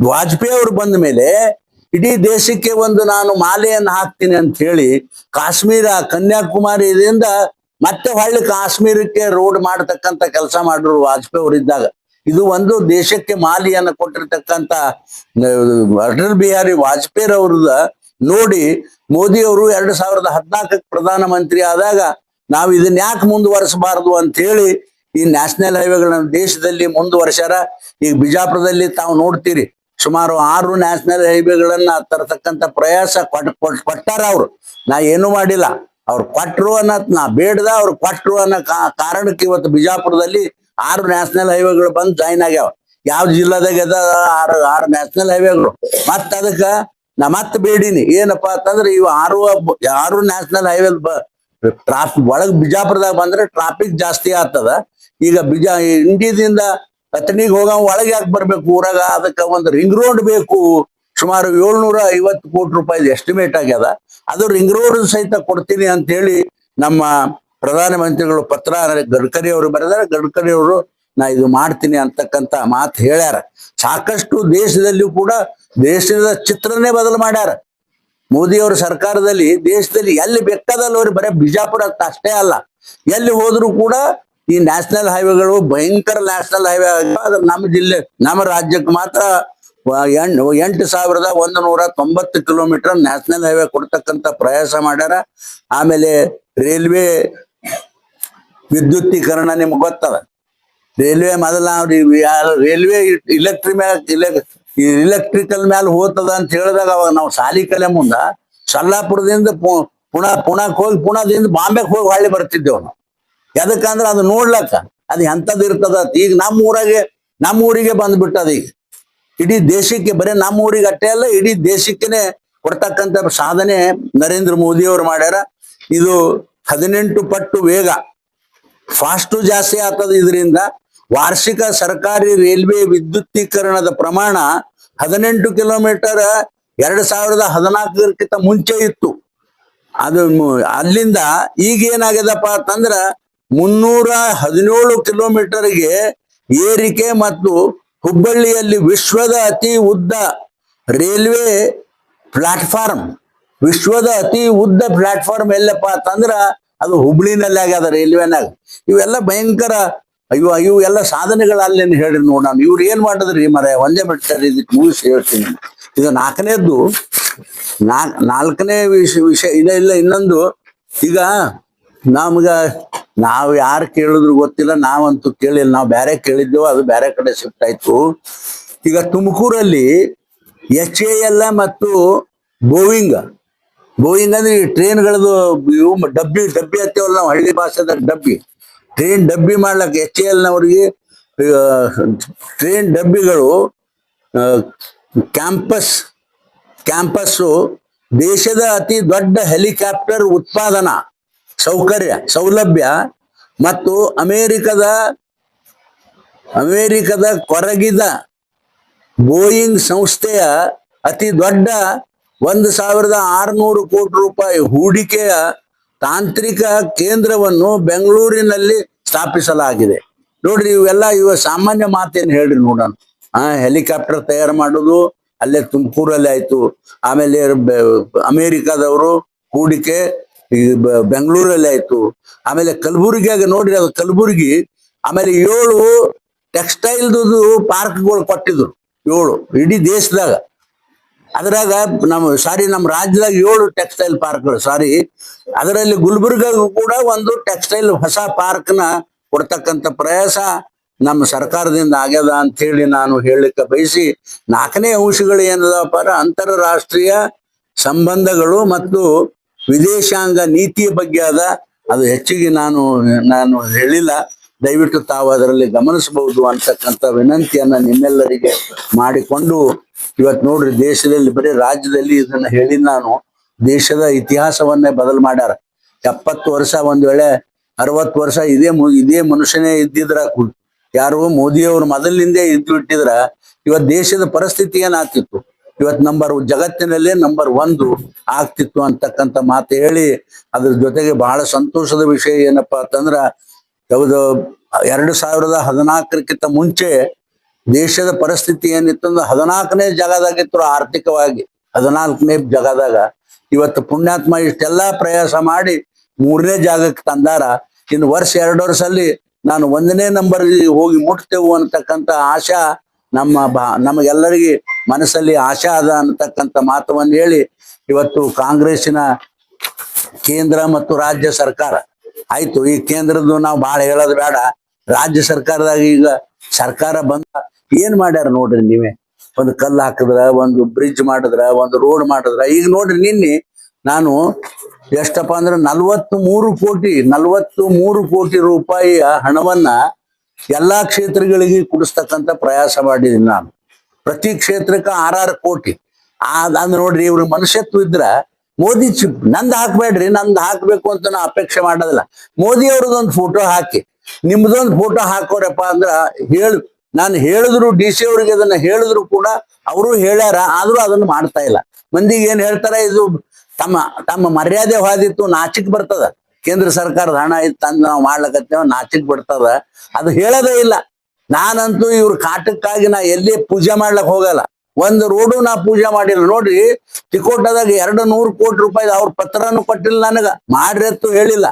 ವಾಜಪೇಯಿ ಅವರು ಬಂದ ಮೇಲೆ ಇಡೀ ದೇಶಕ್ಕೆ ಒಂದು ನಾನು ಮಾಲೆಯನ್ನು ಹಾಕ್ತೀನಿ ಅಂತ ಹೇಳಿ ಕಾಶ್ಮೀರ, ಕನ್ಯಾಕುಮಾರಿಯಿಂದ ಮತ್ತೆ ಹೊಳ್ಳಿ ಕಾಶ್ಮೀರಕ್ಕೆ ರೋಡ್ ಮಾಡತಕ್ಕಂತ ಕೆಲಸ ಮಾಡಿದ್ರು ವಾಜಪೇಯಿ ಅವರು ಇದ್ದಾಗ. ಇದು ಒಂದು ದೇಶಕ್ಕೆ ಮಾಲಿಯನ್ನು ಕೊಟ್ಟಿರ್ತಕ್ಕಂಥ ಅಟಲ್ ಬಿಹಾರಿ ವಾಜಪೇಯಿ ಅವ್ರದ ನೋಡಿ ಮೋದಿ ಅವರು 2014 ಪ್ರಧಾನ ಮಂತ್ರಿ ಆದಾಗ ನಾವು ಇದನ್ನ ಯಾಕೆ ಮುಂದುವರಿಸಬಾರದು ಅಂತ ಹೇಳಿ ಈ ನ್ಯಾಷನಲ್ ಹೈವೇಗಳನ್ನ ದೇಶದಲ್ಲಿ ಮುಂದುವರ್ಸ್ಯಾರ. ಈಗ ಬಿಜಾಪುರದಲ್ಲಿ ತಾವು ನೋಡ್ತೀರಿ, ಸುಮಾರು 6 ನ್ಯಾಷನಲ್ ಹೈವೇಗಳನ್ನ ತರತಕ್ಕಂಥ ಪ್ರಯಾಸ ಕೊಟ್ಟಾರ ಅವ್ರು. ನಾ ಏನು ಮಾಡಿಲ್ಲ, ಅವ್ರು ಕೊಟ್ರು ಅನ್ನೋದ್ ನಾ ಬೇಡ್ದ, ಅವ್ರು ಕೊಟ್ರು ಅನ್ನೋ ಕಾರಣಕ್ಕೆ ಇವತ್ತು ಬಿಜಾಪುರದಲ್ಲಿ 6 ನ್ಯಾಷನಲ್ ಹೈವೇಗಳು ಬಂದು ಜಾಯಿನ್ ಆಗ್ಯಾವ. ಯಾವ ಜಿಲ್ಲಾದಾಗ ಅದ 6 ನ್ಯಾಷನಲ್ ಹೈವೇಗಳು. ಮತ್ತ ಅದಕ್ಕ ನಾ ಮತ್ತೆ ಬೇಡಿನಿ ಏನಪ್ಪಾ ಅಂತಂದ್ರೆ, ಇವು 6 ನ್ಯಾಷನಲ್ ಹೈವೇ ಟ್ರಾಫಿಕ್ ಒಳಗ್ ಬಿಜಾಪುರದಾಗ ಬಂದ್ರೆ ಟ್ರಾಫಿಕ್ ಜಾಸ್ತಿ ಆಗ್ತದ. ಈಗ ಇಂಡಿಯಾದಿಂದ ಅಥಣಿಗೆ ಹೋಗ ಒಳಗೆ ಯಾಕೆ ಬರ್ಬೇಕು ಊರಾಗ? ಅದಕ್ಕೆ ಒಂದು ರಿಂಗ್ ರೋಡ್ ಬೇಕು. ಸುಮಾರು 750 ಕೋಟಿ ರೂಪಾಯಿ ಎಸ್ಟಿಮೇಟ್ ಆಗ್ಯದ. ಅದು ರಿಂಗ್ ರೋಡ್ ಸಹಿತ ಕೊಡ್ತೀನಿ ಅಂತ ಹೇಳಿ ನಮ್ಮ ಪ್ರಧಾನ ಮಂತ್ರಿಗಳು ಪತ್ರ ಗಡ್ಕರಿ ಅವರು ಬರೆದಾರೆ. ಗಡ್ಕರಿ ಅವರು ನಾ ಇದು ಮಾಡ್ತೀನಿ ಅಂತಕ್ಕಂತ ಮಾತು ಹೇಳ್ಯಾರ. ಸಾಕಷ್ಟು ದೇಶದಲ್ಲಿಯೂ ಕೂಡ ದೇಶದ ಚಿತ್ರನೇ ಬದಲು ಮಾಡ್ಯಾರ. ಮೋದಿ ಅವ್ರ ಸರ್ಕಾರದಲ್ಲಿ ದೇಶದಲ್ಲಿ ಎಲ್ಲಿ ಬೇಕಾದಲ್ಲಿ ಅವ್ರು ಬರೀ ಬಿಜಾಪುರ ಅಷ್ಟೇ ಅಲ್ಲ, ಎಲ್ಲಿ ಹೋದ್ರು ಕೂಡ ಈ ನ್ಯಾಷನಲ್ ಹೈವೇಗಳು ಭಯಂಕರ ನ್ಯಾಷನಲ್ ಹೈವೇ ಆದ್ರೆ ನಮ್ಮ ಜಿಲ್ಲೆ ನಮ್ಮ ರಾಜ್ಯಕ್ಕೆ ಮಾತ್ರ 8,190 ಕಿಲೋಮೀಟರ್ ನ್ಯಾಷನಲ್ ಹೈವೇ ಕೊಡ್ತಕ್ಕಂತ ಪ್ರಯಾಸ ಮಾಡ್ಯಾರ. ಆಮೇಲೆ ರೈಲ್ವೆ ವಿದ್ಯುತ್ತೀಕರಣ ನಿಮ್ಗೆ ಗೊತ್ತದ. ರೈಲ್ವೆ ಮೊದಲ ರೈಲ್ವೆ ಇಲೆಕ್ಟ್ರಿಕಲ್ ಮೇಲೆ ಹೋಗ್ತದ ಅಂತ ಹೇಳಿದಾಗ ಅವಾಗ ನಾವು ಶಾಲಿ ಕಲೆ ಮುಂದ ಸಲ್ಲಾಪುರದಿಂದ ಪುಣಾಕ್ ಹೋಗಿ ಪುಣಾದಿಂದ ಬಾಂಬೆಗೆ ಹೋಗಿ ಹೊಳ್ಳಿ ಬರ್ತಿದ್ದೇವ್ ನಾವು. ಯಾಕಂದ್ರೆ ಅದು ನೋಡ್ಲಕ್ಕ ಅದು ಎಂಥದ್ದು ಇರ್ತದ. ಈಗ ನಮ್ಮ ಊರಿಗೆ ಬಂದ್ಬಿಟ್ಟದ. ಈಗ ಇಡೀ ದೇಶಕ್ಕೆ, ಬರೀ ನಮ್ಮ ಊರಿಗೆ ಅಷ್ಟೇ ಅಲ್ಲ ಇಡೀ ದೇಶಕ್ಕೇನೆ ಕೊಡ್ತಕ್ಕಂಥ ಸಾಧನೆ ನರೇಂದ್ರ ಮೋದಿ ಅವರು ಮಾಡ್ಯಾರ. ಇದು 18 ಪಟ್ಟು ವೇಗ ಫಾಸ್ಟು ಜಾಸ್ತಿ ಆಗ್ತದ. ಇದರಿಂದ ವಾರ್ಷಿಕ ಸರ್ಕಾರಿ ರೈಲ್ವೆ ವಿದ್ಯುತ್ತೀಕರಣದ ಪ್ರಮಾಣ 18 ಕಿಲೋಮೀಟರ್ 2014ಕ್ಕಿಂತ ಮುಂಚೆ ಇತ್ತು. ಅದು ಅಲ್ಲಿಂದ ಈಗ ಏನಾಗ್ಯದಪ್ಪ ಅಂತಂದ್ರ 317 ಕಿಲೋಮೀಟರ್ಗೆ ಏರಿಕೆ. ಮತ್ತು ಹುಬ್ಬಳ್ಳಿಯಲ್ಲಿ ವಿಶ್ವದ ಅತಿ ಉದ್ದ ರೈಲ್ವೆ ಪ್ಲಾಟ್ಫಾರ್ಮ್, ವಿಶ್ವದ ಅತಿ ಉದ್ದ ಪ್ಲಾಟ್ಫಾರ್ಮ್ ಎಲ್ಲಪ್ಪ ಅಂತಂದ್ರ ಅದು ಹುಬ್ಳಿನಲ್ಲಿ ಆಗ್ಯದ, ರೈಲ್ವೆನಾಗ. ಇವೆಲ್ಲ ಭಯಂಕರ ಇವು ಎಲ್ಲ ಸಾಧನೆಗಳು ಅಲ್ಲೇನು ಹೇಳ್ರಿ ನೋಡ. ಇವ್ರು ಏನ್ ಮಾಡಿದ್ರಿ ಮರ ಒಂದೇ ಬಿಡ್ತಾರೆ. ಇದಕ್ಕೆ ಮುಗಿಸಿ ಹೇಳ್ತೀನಿ. ಇದು ನಾಲ್ಕನೇ ವಿಷಯ ಇಲ್ಲ. ಇನ್ನೊಂದು, ಈಗ ನಾವು ಯಾರು ಕೇಳಿದ್ರು ಗೊತ್ತಿಲ್ಲ, ನಾವಂತೂ ಕೇಳಿಲ್ಲ. ನಾವು ಬೇರೆ ಕೇಳಿದ್ದೆವು, ಅದು ಬೇರೆ ಕಡೆ ಶಿಫ್ಟ್ ಆಯ್ತು. ಈಗ ತುಮಕೂರಲ್ಲಿ HAL ಮತ್ತು ಬೋಯಿಂಗ್ ಅಂದ್ರೆ ಈ ಟ್ರೈನ್ಗಳದು ಇವು ಡಬ್ಬಿ ಹತ್ತೇವಲ್ಲ ನಾವು ಹಳ್ಳಿ ಭಾಷೆದಾಗ ಟ್ರೈನ್ ಡಬ್ಬಿ ಮಾಡ್ಲಕ್ಕ HAL ನವರಿಗೆ ಟ್ರೈನ್ ಡಬ್ಬಿಗಳು ಕ್ಯಾಂಪಸ್ಸು ದೇಶದ ಅತಿ ದೊಡ್ಡ ಹೆಲಿಕಾಪ್ಟರ್ ಉತ್ಪಾದನಾ ಸೌಲಭ್ಯ ಮತ್ತು ಅಮೆರಿಕದ ಕೊರಗಿದ ಬೋಯಿಂಗ್ ಸಂಸ್ಥೆಯ ಅತಿ ದೊಡ್ಡ 1,600 ಕೋಟಿ ರೂಪಾಯಿ ಹೂಡಿಕೆಯ ತಾಂತ್ರಿಕ ಕೇಂದ್ರವನ್ನು ಬೆಂಗಳೂರಿನಲ್ಲಿ ಸ್ಥಾಪಿಸಲಾಗಿದೆ. ನೋಡ್ರಿ, ಇವ ಸಾಮಾನ್ಯ ಮಾತೇನು ಹೇಳ್ರಿ ನೋಡೋಣ. ಹೆಲಿಕಾಪ್ಟರ್ ತಯಾರು ಮಾಡೋದು ಅಲ್ಲೇ ತುಮಕೂರಲ್ಲಿ ಆಯ್ತು. ಆಮೇಲೆ ಅಮೆರಿಕದವರು ಹೂಡಿಕೆ ಬೆಂಗಳೂರಲ್ಲಿ ಆಯ್ತು. ಆಮೇಲೆ ಕಲಬುರಗಿಯಾಗ ನೋಡ್ರಿ, ಅದು ಕಲಬುರಗಿ. ಆಮೇಲೆ 7 ಟೆಕ್ಸ್ಟೈಲ್ದು ಪಾರ್ಕ್ಗಳು ಕೊಟ್ಟಿದ್ರು, 7 ಇಡೀ ದೇಶದಾಗ. ಅದ್ರಾಗ ನಮ್ಮ ರಾಜ್ಯದಾಗ 7 ಟೆಕ್ಸ್ಟೈಲ್ ಪಾರ್ಕ್ಗಳು. ಅದರಲ್ಲಿ ಗುಲ್ಬರ್ಗಾಗೂ ಕೂಡ ಒಂದು ಟೆಕ್ಸ್ಟೈಲ್ ಹೊಸ ಪಾರ್ಕ್ನ ಕೊಡ್ತಕ್ಕಂಥ ಪ್ರಯಾಸ ನಮ್ಮ ಸರ್ಕಾರದಿಂದ ಆಗ್ಯದ ಅಂತ ಹೇಳಿ ನಾನು ಹೇಳಲಿಕ್ಕೆ ಬಯಸಿ, 4ನೇ ಅಂಶಗಳು ಏನದಪ್ಪ, ಅಂತಾರಾಷ್ಟ್ರೀಯ ಸಂಬಂಧಗಳು ಮತ್ತು ವಿದೇಶಾಂಗ ನೀತಿಯ ಬಗ್ಗೆ ಅದ. ಅದು ಹೆಚ್ಚಿಗೆ ನಾನು ಹೇಳಿಲ್ಲ, ದಯವಿಟ್ಟು ತಾವು ಅದರಲ್ಲಿ ಗಮನಿಸಬಹುದು ಅಂತಕ್ಕಂಥ ವಿನಂತಿಯನ್ನ ನಿಮ್ಮೆಲ್ಲರಿಗೆ ಮಾಡಿಕೊಂಡು, ಇವತ್ತು ನೋಡ್ರಿ ದೇಶದಲ್ಲಿ ಬರೀ ರಾಜ್ಯದಲ್ಲಿ ಇದನ್ನ ಹೇಳಿ ನಾನು ದೇಶದ ಇತಿಹಾಸವನ್ನೇ ಬದಲು ಮಾಡ್ಯಾರ. 70 ವರ್ಷ, ಒಂದ್ ವೇಳೆ 60 ವರ್ಷ ಇದೇ ಮನುಷ್ಯನೇ ಇದ್ದಿದ್ರ, ಯಾರು ಮೋದಿಯವರು ಮೊದಲಿನಿಂದೇ ಇದ್ಬಿಟ್ಟಿದ್ರ ಇವತ್ತು ದೇಶದ ಪರಿಸ್ಥಿತಿ ಏನಾಗ್ತಿತ್ತು, ಇವತ್ತು ಜಗತ್ತಿನಲ್ಲೇ ನಂಬರ್ 1 ಆಗ್ತಿತ್ತು ಅಂತಕ್ಕಂಥ ಮಾತು ಹೇಳಿ, ಅದ್ರ ಜೊತೆಗೆ ಬಹಳ ಸಂತೋಷದ ವಿಷಯ ಏನಪ್ಪಾ ಅಂತಂದ್ರ, 2014ಕ್ಕಿಂತ ಮುಂಚೆ ದೇಶದ ಪರಿಸ್ಥಿತಿ ಏನಿತ್ತು ಅಂದ್ರೆ 14ನೇ ಜಾಗದಾಗಿತ್ತು ಆರ್ಥಿಕವಾಗಿ. 14ನೇ ಜಾಗದಾಗ ಇವತ್ತು ಪುಣ್ಯಾತ್ಮ ಇಷ್ಟೆಲ್ಲಾ ಪ್ರಯಾಸ ಮಾಡಿ 3ನೇ ಜಾಗಕ್ಕೆ ತಂದಾರ. ಇನ್ನು ವರ್ಷ 2 ವರ್ಷದಲ್ಲಿ ನಾನು 1ನೇ ನಂಬರ್ ಹೋಗಿ ಮುಟ್ತೇವು ಅಂತಕ್ಕಂಥ ಆಶಾ ನಮಗೆಲ್ಲರಿಗೆ ಮನಸ್ಸಲ್ಲಿ ಆಶಾ ಅದ ಅಂತಕ್ಕಂಥ ಮಾತವನ್ನು ಹೇಳಿ, ಇವತ್ತು ಕಾಂಗ್ರೆಸ್ಸಿನ ಕೇಂದ್ರ ಮತ್ತು ರಾಜ್ಯ ಸರ್ಕಾರ ಆಯ್ತು. ಈ ಕೇಂದ್ರದ್ದು ನಾವು ಬಹಳ ಹೇಳೋದು ಬೇಡ, ರಾಜ್ಯ ಸರ್ಕಾರದಾಗ ಈಗ ಸರ್ಕಾರ ಬಂದ ಏನ್ ಮಾಡ್ಯಾರ ನೋಡ್ರಿ ನೀವೇ. ಒಂದು ಕಲ್ಲು ಹಾಕಿದ್ರ, ಒಂದು ಬ್ರಿಡ್ಜ್ ಮಾಡಿದ್ರ, ಒಂದು ರೋಡ್ ಮಾಡಿದ್ರ. ಈಗ ನೋಡ್ರಿ ನಿನ್ನೆ ನಾನು ಎಷ್ಟಪ್ಪ ಅಂದ್ರೆ 43 ಕೋಟಿ ರೂಪಾಯಿಯ ಹಣವನ್ನ ಎಲ್ಲಾ ಕ್ಷೇತ್ರಗಳಿಗೆ ಕೊಡಿಸ್ತಕ್ಕಂಥ ಪ್ರಯಾಸ ಮಾಡಿದೀನಿ ನಾನು. ಪ್ರತಿ ಕ್ಷೇತ್ರಕ್ಕೆ 6 ಕೋಟಿ. ಅಂದ್ರೆ ನೋಡ್ರಿ, ಇವ್ರ ಮನುಷ್ಯತ್ವ ಇದ್ರ ಮೋದಿ ನಂದು ಹಾಕ್ಬೇಡ್ರಿ, ನಂದು ಹಾಕ್ಬೇಕು ಅಂತ ನಾ ಅಪೇಕ್ಷೆ ಮಾಡೋದಿಲ್ಲ. ಮೋದಿ ಅವ್ರದೊಂದು ಫೋಟೋ ಹಾಕಿ, ನಿಮ್ದೊಂದು ಫೋಟೋ ಹಾಕೋರಪ್ಪ ಅಂದ್ರ ನಾನು ಹೇಳಿದ್ರು, DC ಅವ್ರಿಗೆ ಅದನ್ನ ಹೇಳಿದ್ರು ಕೂಡ ಅವರು ಹೇಳ್ಯಾರ, ಆದ್ರೂ ಅದನ್ನ ಮಾಡ್ತಾ ಇಲ್ಲ. ಮಂದಿಗೆ ಏನ್ ಹೇಳ್ತಾರ, ಇದು ತಮ್ಮ ಮರ್ಯಾದೆ ಹೋದಿತ್ತು, ನಾಚಿಕ್ ಬರ್ತದ. ಕೇಂದ್ರ ಸರ್ಕಾರದ ಹಣ ಇತ್ತು ಅಂದ್ ನಾವು ಮಾಡ್ಲಕತ್ತೇವ, ನಾಚಿಕ್ ಬರ್ತದ. ಅದು ಹೇಳೋದೇ ಇಲ್ಲ. ನಾನಂತೂ ಇವ್ರ ಕಾಟಕ್ಕಾಗಿ ನಾ ಎಲ್ಲಿ ಪೂಜೆ ಮಾಡ್ಲಕ್ ಹೋಗಲ್ಲ. ಒಂದು ರೋಡು ನಾ ಪೂಜೆ ಮಾಡಿಲ್ಲ ನೋಡ್ರಿ. ತಿಕೋಟದಾಗ 200 ಕೋಟಿ ರೂಪಾಯಿ ಅವ್ರ ಪತ್ರನು ಕೊಟ್ಟಿಲ್ಲ, ನನಗ ಮಾಡ್ರಿ ಅಂತೂ ಹೇಳಿಲ್ಲ.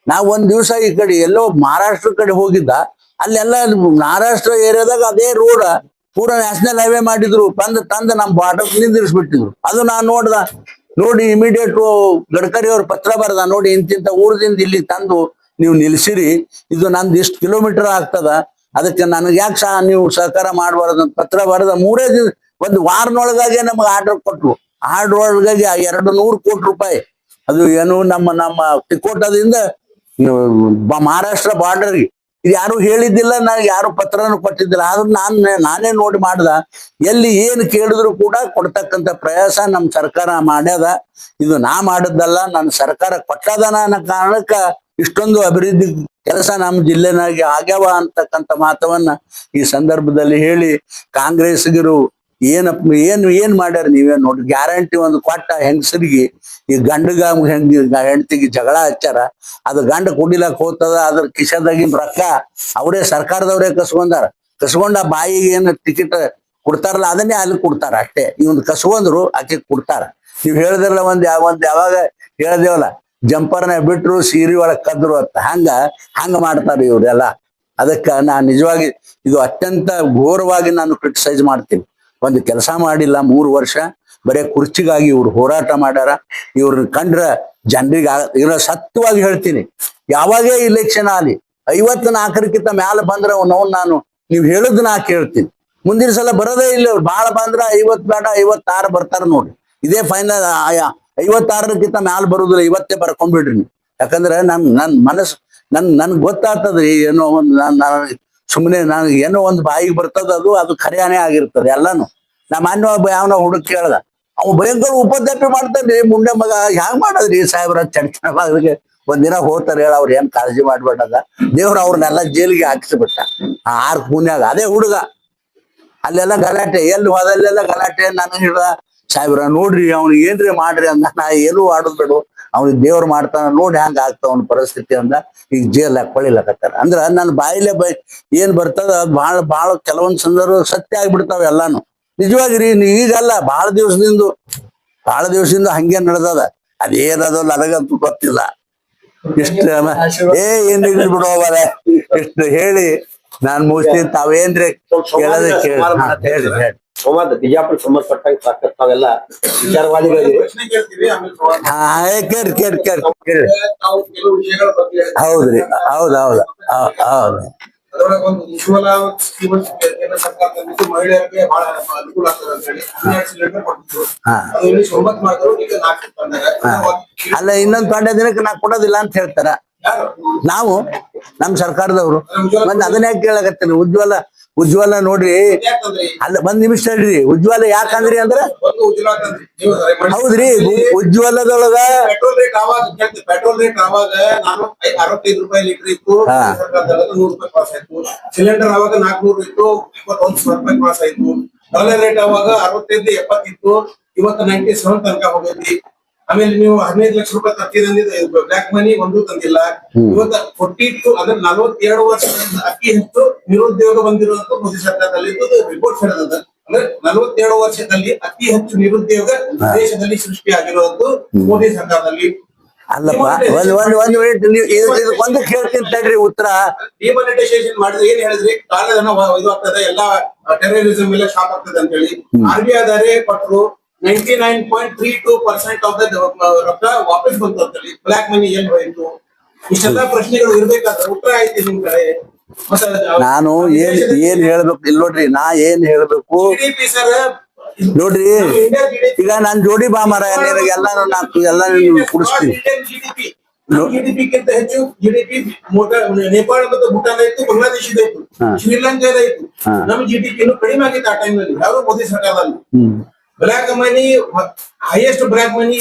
ನಾ ಒಂದ್ ದಿವ್ಸ ಈ ಕಡೆ ಎಲ್ಲೋ ಮಹಾರಾಷ್ಟ್ರ ಕಡೆ ಹೋಗಿದ್ದ, ಅಲ್ಲೆಲ್ಲ ಮಹಾರಾಷ್ಟ್ರ ಏರಿಯಾದಾಗ ಅದೇ ರೋಡ್ ಪೂರಾ ನ್ಯಾಷನಲ್ ಹೈವೇ ಮಾಡಿದ್ರು, ತಂದು ನಮ್ ಬಾರ್ಡರ್ ನಿಂದಿರಿಸ್ಬಿಟ್ಟಿದ್ರು. ಅದು ನಾನ್ ನೋಡಿ ಇಮಿಡಿಯೇಟ್ ಗಡ್ಕರಿ ಅವ್ರ ಪತ್ರ ಬರದ, ನೋಡಿ ಇಂತಿಂತ ಊರದಿಂದ ಇಲ್ಲಿ ತಂದು ನೀವು ನಿಲ್ಸಿರಿ, ಇದು ನಂದು ಇಷ್ಟು ಕಿಲೋಮೀಟರ್ ಆಗ್ತದ, ಅದಕ್ಕೆ ನನಗೆ ಯಾಕೆ ನೀವು ಸಹಕಾರ ಮಾಡಬಾರ್ದು ಅಂತ ಪತ್ರ ಬರದ 3 ದಿನ ಒಂದು ವಾರನೊಳಗಾಗಿ ನಮ್ಗೆ ಆರ್ಡರ್ ಕೊಟ್ರು. ಆರ್ಡರ್ ಒಳಗಾಗಿ 200 ಕೋಟಿ ರೂಪಾಯಿ ಅದು ಏನು ನಮ್ಮ ತಿಕೋಟದಿಂದ ಮಹಾರಾಷ್ಟ್ರ ಬಾರ್ಡರ್ಗೆ. ಇದು ಯಾರು ಹೇಳಿದ್ದಿಲ್ಲ, ನನಗೆ ಯಾರು ಪತ್ರನು ಕೊಟ್ಟಿದ್ದಿಲ್ಲ. ಆದ್ರೂ ನಾನೇ ನೋಡಿ ಮಾಡ್ದ. ಎಲ್ಲಿ ಏನು ಕೇಳಿದ್ರು ಕೂಡ ಕೊಡ್ತಕ್ಕಂಥ ಪ್ರಯಾಸ ನಮ್ಮ ಸರ್ಕಾರ ಮಾಡ್ಯದ. ಇದು ನಾ ಮಾಡಿದ್ದಲ್ಲ, ನನ್ನ ಸರ್ಕಾರ ಕೊಟ್ಟದನ ಅನ್ನೋ ಕಾರಣಕ್ಕ ಇಷ್ಟೊಂದು ಅಭಿವೃದ್ಧಿ ಕೆಲಸ ನಮ್ಮ ಜಿಲ್ಲೆನಾಗೆ ಆಗ್ಯಾವ ಅಂತಕ್ಕಂಥ ಮಾತವನ್ನ ಈ ಸಂದರ್ಭದಲ್ಲಿ ಹೇಳಿ, ಕಾಂಗ್ರೆಸ್ಗಿರು ಏನ್ ಮಾಡ್ಯಾರ ನೀವೇ ನೋಡಿ. ಗ್ಯಾರಂಟಿ ಒಂದು ಕೊಟ್ಟ ಹೆಂಗಸರಿಗೆ, ಈ ಗಂಡಗ ಹೆಂಡತಿಗೆ ಜಗಳ ಹಚ್ಚಾರ. ಅದು ಗಂಡ ಕುಡಿಲಕ್ ಹೋಗ್ತದ, ಅದ್ರ ಕಿಶದಾಗಿನ ರೊಕ್ಕ ಅವರೇ ಸರ್ಕಾರದವರೇ ಕಸ್ಕೊಂಡ ಬಾಯಿಗೆ ಏನು ಟಿಕೆಟ್ ಕೊಡ್ತಾರಲ್ಲ ಅದನ್ನೇ ಅಲ್ಲಿ ಕೊಡ್ತಾರ ಅಷ್ಟೇ. ಇವನ್ ಕಸ್ಕೊಂಡ್ರು ಆಕೆ ಕೊಡ್ತಾರ. ನೀವ್ ಹೇಳಿದ್ರಲ್ಲ ಯಾವಾಗ ಹೇಳ್ದೇವಲ್ಲ, ಜಂಪರ್ನ ಬಿಟ್ರು ಸೀರೆ ಒಳಗ್ ಕದ್ರು ಅಂತ, ಹಂಗ ಮಾಡ್ತಾರೆ ಇವ್ರೆಲ್ಲ. ಅದಕ್ಕ ನಾನ್ ನಿಜವಾಗಿ ಇದು ಅತ್ಯಂತ ಘೋರವಾಗಿ ನಾನು ಕ್ರಿಟಿಸೈಸ್ ಮಾಡ್ತೀನಿ. ಒಂದು ಕೆಲಸ ಮಾಡಿಲ್ಲ 3 ವರ್ಷ, ಬರೇ ಕುರ್ಚಿಗಾಗಿ ಇವ್ರು ಹೋರಾಟ ಮಾಡ್ಯಾರ. ಇವ್ರನ್ನ ಕಂಡ್ರ ಜನರಿಗೆ ಇರೋ ಸತ್ಯವಾಗಿ ಹೇಳ್ತೀನಿ, ಯಾವಾಗೇ ಇಲೆಕ್ಷನ್ ಆಗಲಿ 54ಕ್ಕಿಂತ ಮ್ಯಾಲ ಬಂದ್ರೆ ನಾನು ನೀವು ಹೇಳುದ್ ನಾ ಕೇಳ್ತೀನಿ. ಮುಂದಿನ ಸಲ ಬರೋದೇ ಇಲ್ಲ. ಭಾಳ ಬಂದ್ರ 50 ಬೇಡ 56 ಬರ್ತಾರ ನೋಡಿ. ಇದೇ ಫೈನಲ್. 56ಕ್ಕಿಂತ ಮ್ಯಾಲ ಬರುದಿಲ್ಲ, 50 ಬರ್ಕೊಂಡ್ಬಿಡ್ರಿ ನೀವು. ಯಾಕಂದ್ರೆ ನನ್ ಮನಸ್ಸು ನನ್ಗೆ ಗೊತ್ತಾಗ್ತದ್ರಿ. ಏನೋ ಒಂದು ಸುಮ್ಮನೆ ನನಗೆ ಏನೋ ಒಂದು ಬಾಯಿಗೆ ಬರ್ತದ, ಅದು ಖರ್ಯಾನೇ ಆಗಿರ್ತದೆ ಎಲ್ಲಾನು. ನಮ್ಮ ಯಾವನ ಹುಡುಗ ಕೇಳ್ದ, ಅವ್ ಭಯಂಕರ ಉಪದ್ರವ ಮಾಡ್ತಾನ್ರಿ ಮುಂಡೆ ಮಗ. ಹ್ಯಾಂಗ್ ಮಾಡದ್ರಿ ಸಾಹೇಬ್ರ ಚಡ್ಚಣಗೆ ಒಂದಿನ ಹೋಗ್ತಾರೆ ಹೇಳ, ಅವ್ರ ಏನ್ ಕಾಳಜಿ ಮಾಡ್ಬೇಡದ. ದೇವ್ರು ಅವ್ರನ್ನೆಲ್ಲ ಜೈಲಿಗೆ ಹಾಕಿಸ್ಬಿಟ್ಟ 6 ಪುಣ್ಯಾಗ. ಅದೇ ಹುಡುಗ ಅಲ್ಲೆಲ್ಲ ಗಲಾಟೆ, ಎಲ್ಲಿ ಹೋದಲ್ಲೆಲ್ಲ ಗಲಾಟೆ. ನನಗೆ ಹಿಡ್ದ, ಸಾಹೇಬ್ರ ನೋಡ್ರಿ ಅವ್ನಿಗೆ ಏನ್ರಿ ಮಾಡ್ರಿ ಅಂದ. ನಾ ಏನೂ ಆಡೋದ್ ಬೇಡ, ಅವ್ನಿಗೆ ದೇವ್ರು ಮಾಡ್ತಾನ ನೋಡಿ ಹ್ಯಾಂಗ ಆಗ್ತಾವ ಅವ್ನ ಪರಿಸ್ಥಿತಿ ಅಂದ. ಈಗ ಜೇಲ್ ಹಾಕೊಳ್ಳಿಲ್ಲಕತ್ತಾರ. ಅಂದ್ರ ನನ್ನ ಬಾಯಿಲೆ ಏನ್ ಬರ್ತದ ಭಾಳ ಕೆಲವೊಂದ್ ಸಂದರ್ಭ ಸತ್ಯ ಆಗ್ಬಿಡ್ತಾವ ಎಲ್ಲಾನು. ನಿಜವಾಗಿರಿ ಈಗಲ್ಲ, ಭಾಳ ದಿವಸದಿಂದ ಹಂಗೆ ನಡೆದದ. ಅದೇನದು ನನಗಂತೂ ಗೊತ್ತಿಲ್ಲ. ಏನ್ ಬಿಡುವ ಇಷ್ಟು ಹೇಳಿ ನಾನ್ ಮುಗಿಸ್ತೀನಿ. ತಾವೇನ್ರಿ ಕೇಳೋದ ಹೇಳಿ.
ಬಿಜಾಪುರ ಸಂಬಂಧಪಟ್ಟಂಗೆ ಸಾಕಷ್ಟು ತಾವೆಲ್ಲ ವಿಚಾರವಾದಿಗಳಿವೆ.
ಕೇಳಿ. ಹೌದ್ರಿ, ಹೌದು.
ಅದರೊಳಗೆ ಒಂದು ಉಜ್ವಲ ಸ್ಕೀಮ್ ಕೇಂದ್ರ ಸರ್ಕಾರದಿಂದ ಮಹಿಳೆಯರಿಗೆ ಬಹಳ ಅನುಕೂಲ ಆಗ್ತದೆ ಅಂತ ಹೇಳಿ 12 ಸಿಲಿಂಡರ್ ಕೊಟ್ಟಿದ್ರು. ಅದು ಇಲ್ಲಿ 9 ಮಾಡಿದ್ರು, ಈಗ 4 ತಂದಾರೆ.
ಅಲ್ಲ, ಇನ್ನೊಂದ್ 12 ದಿನಕ್ಕೆ ನಾ ಕೊಡೋದಿಲ್ಲ ಅಂತ ಹೇಳ್ತಾರ. ನಾವು ನಮ್ ಸರ್ಕಾರದವ್ರು ಮತ್ತೆ ಅದನ್ನ ಯಾಕೆ ಕೇಳಕತ್ತೀನಿ. ಉಜ್ವಲ ನೋಡ್ರಿ, ಅಲ್ಲ 1 ನಿಮಿಷ ಹೇಳ್ರಿ. ಉಜ್ವಲ ಯಾಕಂದ್ರಿ ಅಂದ್ರ ಹೌದ್ರಿ, ಉಜ್ವಲದೊಳಗ
ಪೆಟ್ರೋಲ್ ರೇಟ್ ಆವಾಗ 65 ರೂಪಾಯಿ ಲೀಟರ್ ಇತ್ತು, ಸರ್ಕಾರದಾಗ 100 ರೂಪಾಯಿ ಪಾಸ್ ಆಯ್ತು. ಸಿಲಿಂಡರ್ ಆವಾಗ 400 ಇತ್ತು, 21 ರೂಪಾಯಿ ಪಾಸ್ ಆಯ್ತು. ಡಾಲರ್ ರೇಟ್ ಆವಾಗ 65 70 ಇತ್ತು, ಇವತ್ತು 97 ತನಕ ಹೋಗೈತಿ. ಆಮೇಲೆ ನೀವು 15 ಲಕ್ಷ ರೂಪಾಯಿ ತರ್ತೀರಿ, ಬ್ಲಾಕ್ ಮನಿ ಒಂದು ತಂದಿಲ್ಲ. ಇವತ್ತು 42 ಅಂದ್ರೆ 42 ವರ್ಷದಿಂದ ಅತಿ ಹೆಚ್ಚು ನಿರುದ್ಯೋಗ ಬಂದಿರುವಂತ ಮೋದಿ ಸರ್ಕಾರದಲ್ಲಿ ರಿಪೋರ್ಟ್ ಹೇಳಿದ. ಅಂದ್ರೆ 42 ವರ್ಷದಲ್ಲಿ ಅತಿ ಹೆಚ್ಚು ನಿರುದ್ಯೋಗ ದೇಶದಲ್ಲಿ ಸೃಷ್ಟಿಯಾಗಿರುವುದು ಮೋದಿ ಸರ್ಕಾರದಲ್ಲಿ.
ಅಲ್ಲಪ್ಪ, ಒಂದ್ ಮಿನಿಟ್ ಒಂದು ಕೇಳ್ತೀನಿ ತಡ್ರಿ ಉತ್ತರ.
ಡಿಮಾನಿಟೈಸೇಷನ್ ಮಾಡಿದ್ರೆ ಏನ್ ಹೇಳಿದ್ರಿ, ಕಾಲದನ್ನ ಇದು ಆಗ್ತದೆ, ಎಲ್ಲಾ ಟೆರರಿಸಂ ಎಲ್ಲ ಸ್ಟಾಪ್ ಆಗ್ತದೆ ಅಂತ ಹೇಳಿ RBI ಆಧಾರೆ ಕೊಟ್ಟರು. 99.32% ಆಫ್ ದ ರೊಕ್ಕ ವಾಪಸ್ ಬಂತು ಅಂತ ಹೇಳಿ. ಬ್ಲಾಕ್ ಮನಿ ಎಲ್ಲಿ ಹೋಯ್ತು? ಇಷ್ಟೆಲ್ಲಾ ಪ್ರಶ್ನೆಗಳು ಇರ್ಬೇಕಾದ್ರೆ ಉತ್ತರ ಆಯ್ತು ನಿಮ್ ಕಡೆ.
ನಾನು ಏನ್ ಹೇಳ್ಬೇಕು ಇಲ್ಲ ನೋಡ್ರಿ, ನಾ ಏನ್ ಹೇಳ್ಬೇಕು ನೋಡ್ರಿ. ಈಗ ನಾನ್ ಜೋಡಿ ಬಾಮರ ಎಲ್ಲ ಕುಡಿಸ್ತೀನಿ.
ಜಿಡಿಪಿಗಿಂತ ಹೆಚ್ಚು ಜಿಡಿಪಿ ನೇಪಾಳ ಮತ್ತು ಭೂಟಾನ್ ಆಯ್ತು, ಬಾಂಗ್ಲಾದೇಶ ಇತ್ತು, ಶ್ರೀಲಂಕಾದ ಇತ್ತು. ನಮ್ ಜಿಡಿಪಿ ಕಡಿಮೆ ಆಗಿತ್ತು ಆ ಟೈಮ್ ನಲ್ಲಿ, ಯಾರು ಮೋದಿ ಸರ್ಕಾರದಲ್ಲಿ. ಬ್ಲಾಕ್ ಮನಿ ಹೈಯೆಸ್ಟ್ ಬ್ಲಾಕ್ ಮನಿ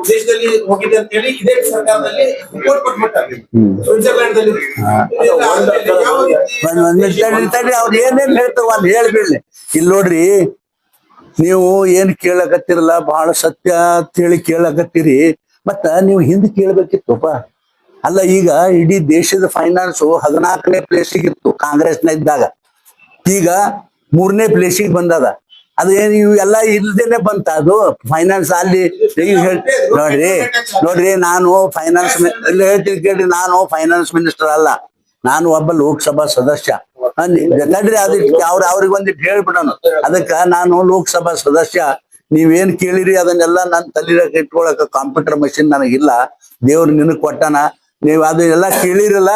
ದೇಶದಲ್ಲಿ ಹೋಗಿದೆ ಅಂತ ಹೇಳಿ ಇದೇ ಸರ್ಕಾರದಲ್ಲಿ ರಿಪೋರ್ಟ್ ಕೊಟ್ಬಿಟ್ಟಾರೆ. ಸ್ವಿಟ್ಜರ್ಲ್ಯಾಂಡ್ ದಲ್ಲಿ
ಅವ್ರು ಏನೇನ್ ಹೇಳ್ತಾವ ಅಂತ ಹೇಳ್ಬಿಡ್ಲಿ. ಇಲ್ಲಿ ನೋಡ್ರಿ, ನೀವು ಏನ್ ಕೇಳಕತ್ತಿರಲ್ಲ, ಬಹಳ ಸತ್ಯ ಅಂತ ಹೇಳಿ ಕೇಳಕತ್ತೀರಿ. ಮತ್ತ ನೀವು ಹಿಂದ್ ಕೇಳ್ಬೇಕಿತ್ತುಪ್ಪ. ಅಲ್ಲ, ಈಗ ಇಡೀ ದೇಶದ ಫೈನಾನ್ಸು 14ನೇ ಪ್ಲೇಸಿಗಿತ್ತು ಕಾಂಗ್ರೆಸ್ನ ಇದ್ದಾಗ. ಈಗ 3ನೇ ಪ್ಲೇಸಿಗೆ ಬಂದದ. ಅದು ಏನು ಇವು ಎಲ್ಲ ಇಲ್ದೇನೆ ಬಂತ ಅದು ಫೈನಾನ್ಸ್ ಅಲ್ಲಿ ಈಗ ನೋಡ್ರಿ ನಾನು ಫೈನಾನ್ಸ್ ಹೇಳ್ತೀನಿ ಕೇಳ್ರಿ, ನಾನು ಫೈನಾನ್ಸ್ ಮಿನಿಸ್ಟರ್ ಅಲ್ಲ, ನಾನು ಒಬ್ಬ ಲೋಕಸಭಾ ಸದಸ್ಯ. ತಡ್ರಿ ಅದಕ್ಕೆ ಅವ್ರಿಗೆ ಒಂದಿಟ್ಟು ಹೇಳ್ಬಿಡೋಣ. ಅದಕ್ಕ ನಾನು ಲೋಕಸಭಾ ಸದಸ್ಯ. ನೀವೇನ್ ಕೇಳಿರಿ ಅದನ್ನೆಲ್ಲ ನನ್ನ ತಲೆಯಾಗ ಇಟ್ಕೊಳಕ ಕಾಂಪ್ಯೂಟರ್ ಮಷಿನ್ ನನಗಿಲ್ಲ. ದೇವ್ರು ನಿನಗ್ ಕೊಟ್ಟಾನ. ನೀವು ಅದು ಎಲ್ಲ ಕೇಳಿರಲ್ಲ.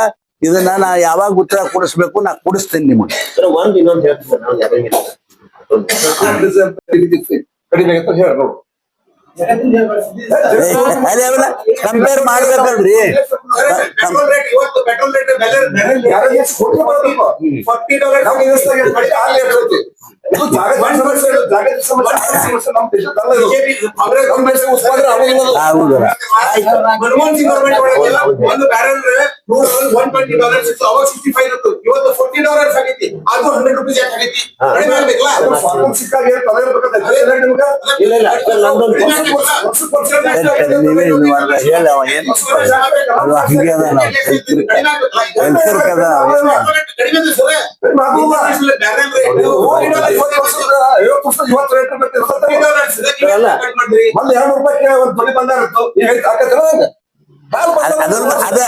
ಇದನ್ನ ನಾ ಯಾವಾಗ ಉತ್ತರ ಕೊಡಿಸ್ಬೇಕು ನಾ ಕೊಡಿಸ್ತೇನೆ ನಿಮಗೆ.
ಒಂದ್ ಇನ್ನೊಂದು ಹೇಳ್ತೀನಿ ನಾನು ಯಾರಿಗೆ
ಕಡಿಮೆ ಅಂತ ಹೇಳಿ ನೋಡು.
ಕಂಪೇರ್ ಮಾಡ್ಬೇಕಲ್ರಿ.
ಪೆಟ್ರೋಲ್ ರೇಟ್ ಇವತ್ತು ಪೆಟ್ರೋಲ್ ರೇಟ್ ಬೆಲೆ ಮನಮೋಹನ್ ಸಿಂಗ್ ಗವರ್ಮೆಂಟ್ ಒಳಗೆಲ್ಲ ಒಂದು ಬ್ಯಾರಲ್ $120 ಇತ್ತು, ಅವಾಗ 65 ಇತ್ತು. ಇವತ್ತು $40 ಆಗೈತಿ. ಅದು ₹100 ಯಾಕೆ ಆಗೈತಿ? ಕಡಿಮೆ ಆಗ್ಬೇಕಲ್ಲ.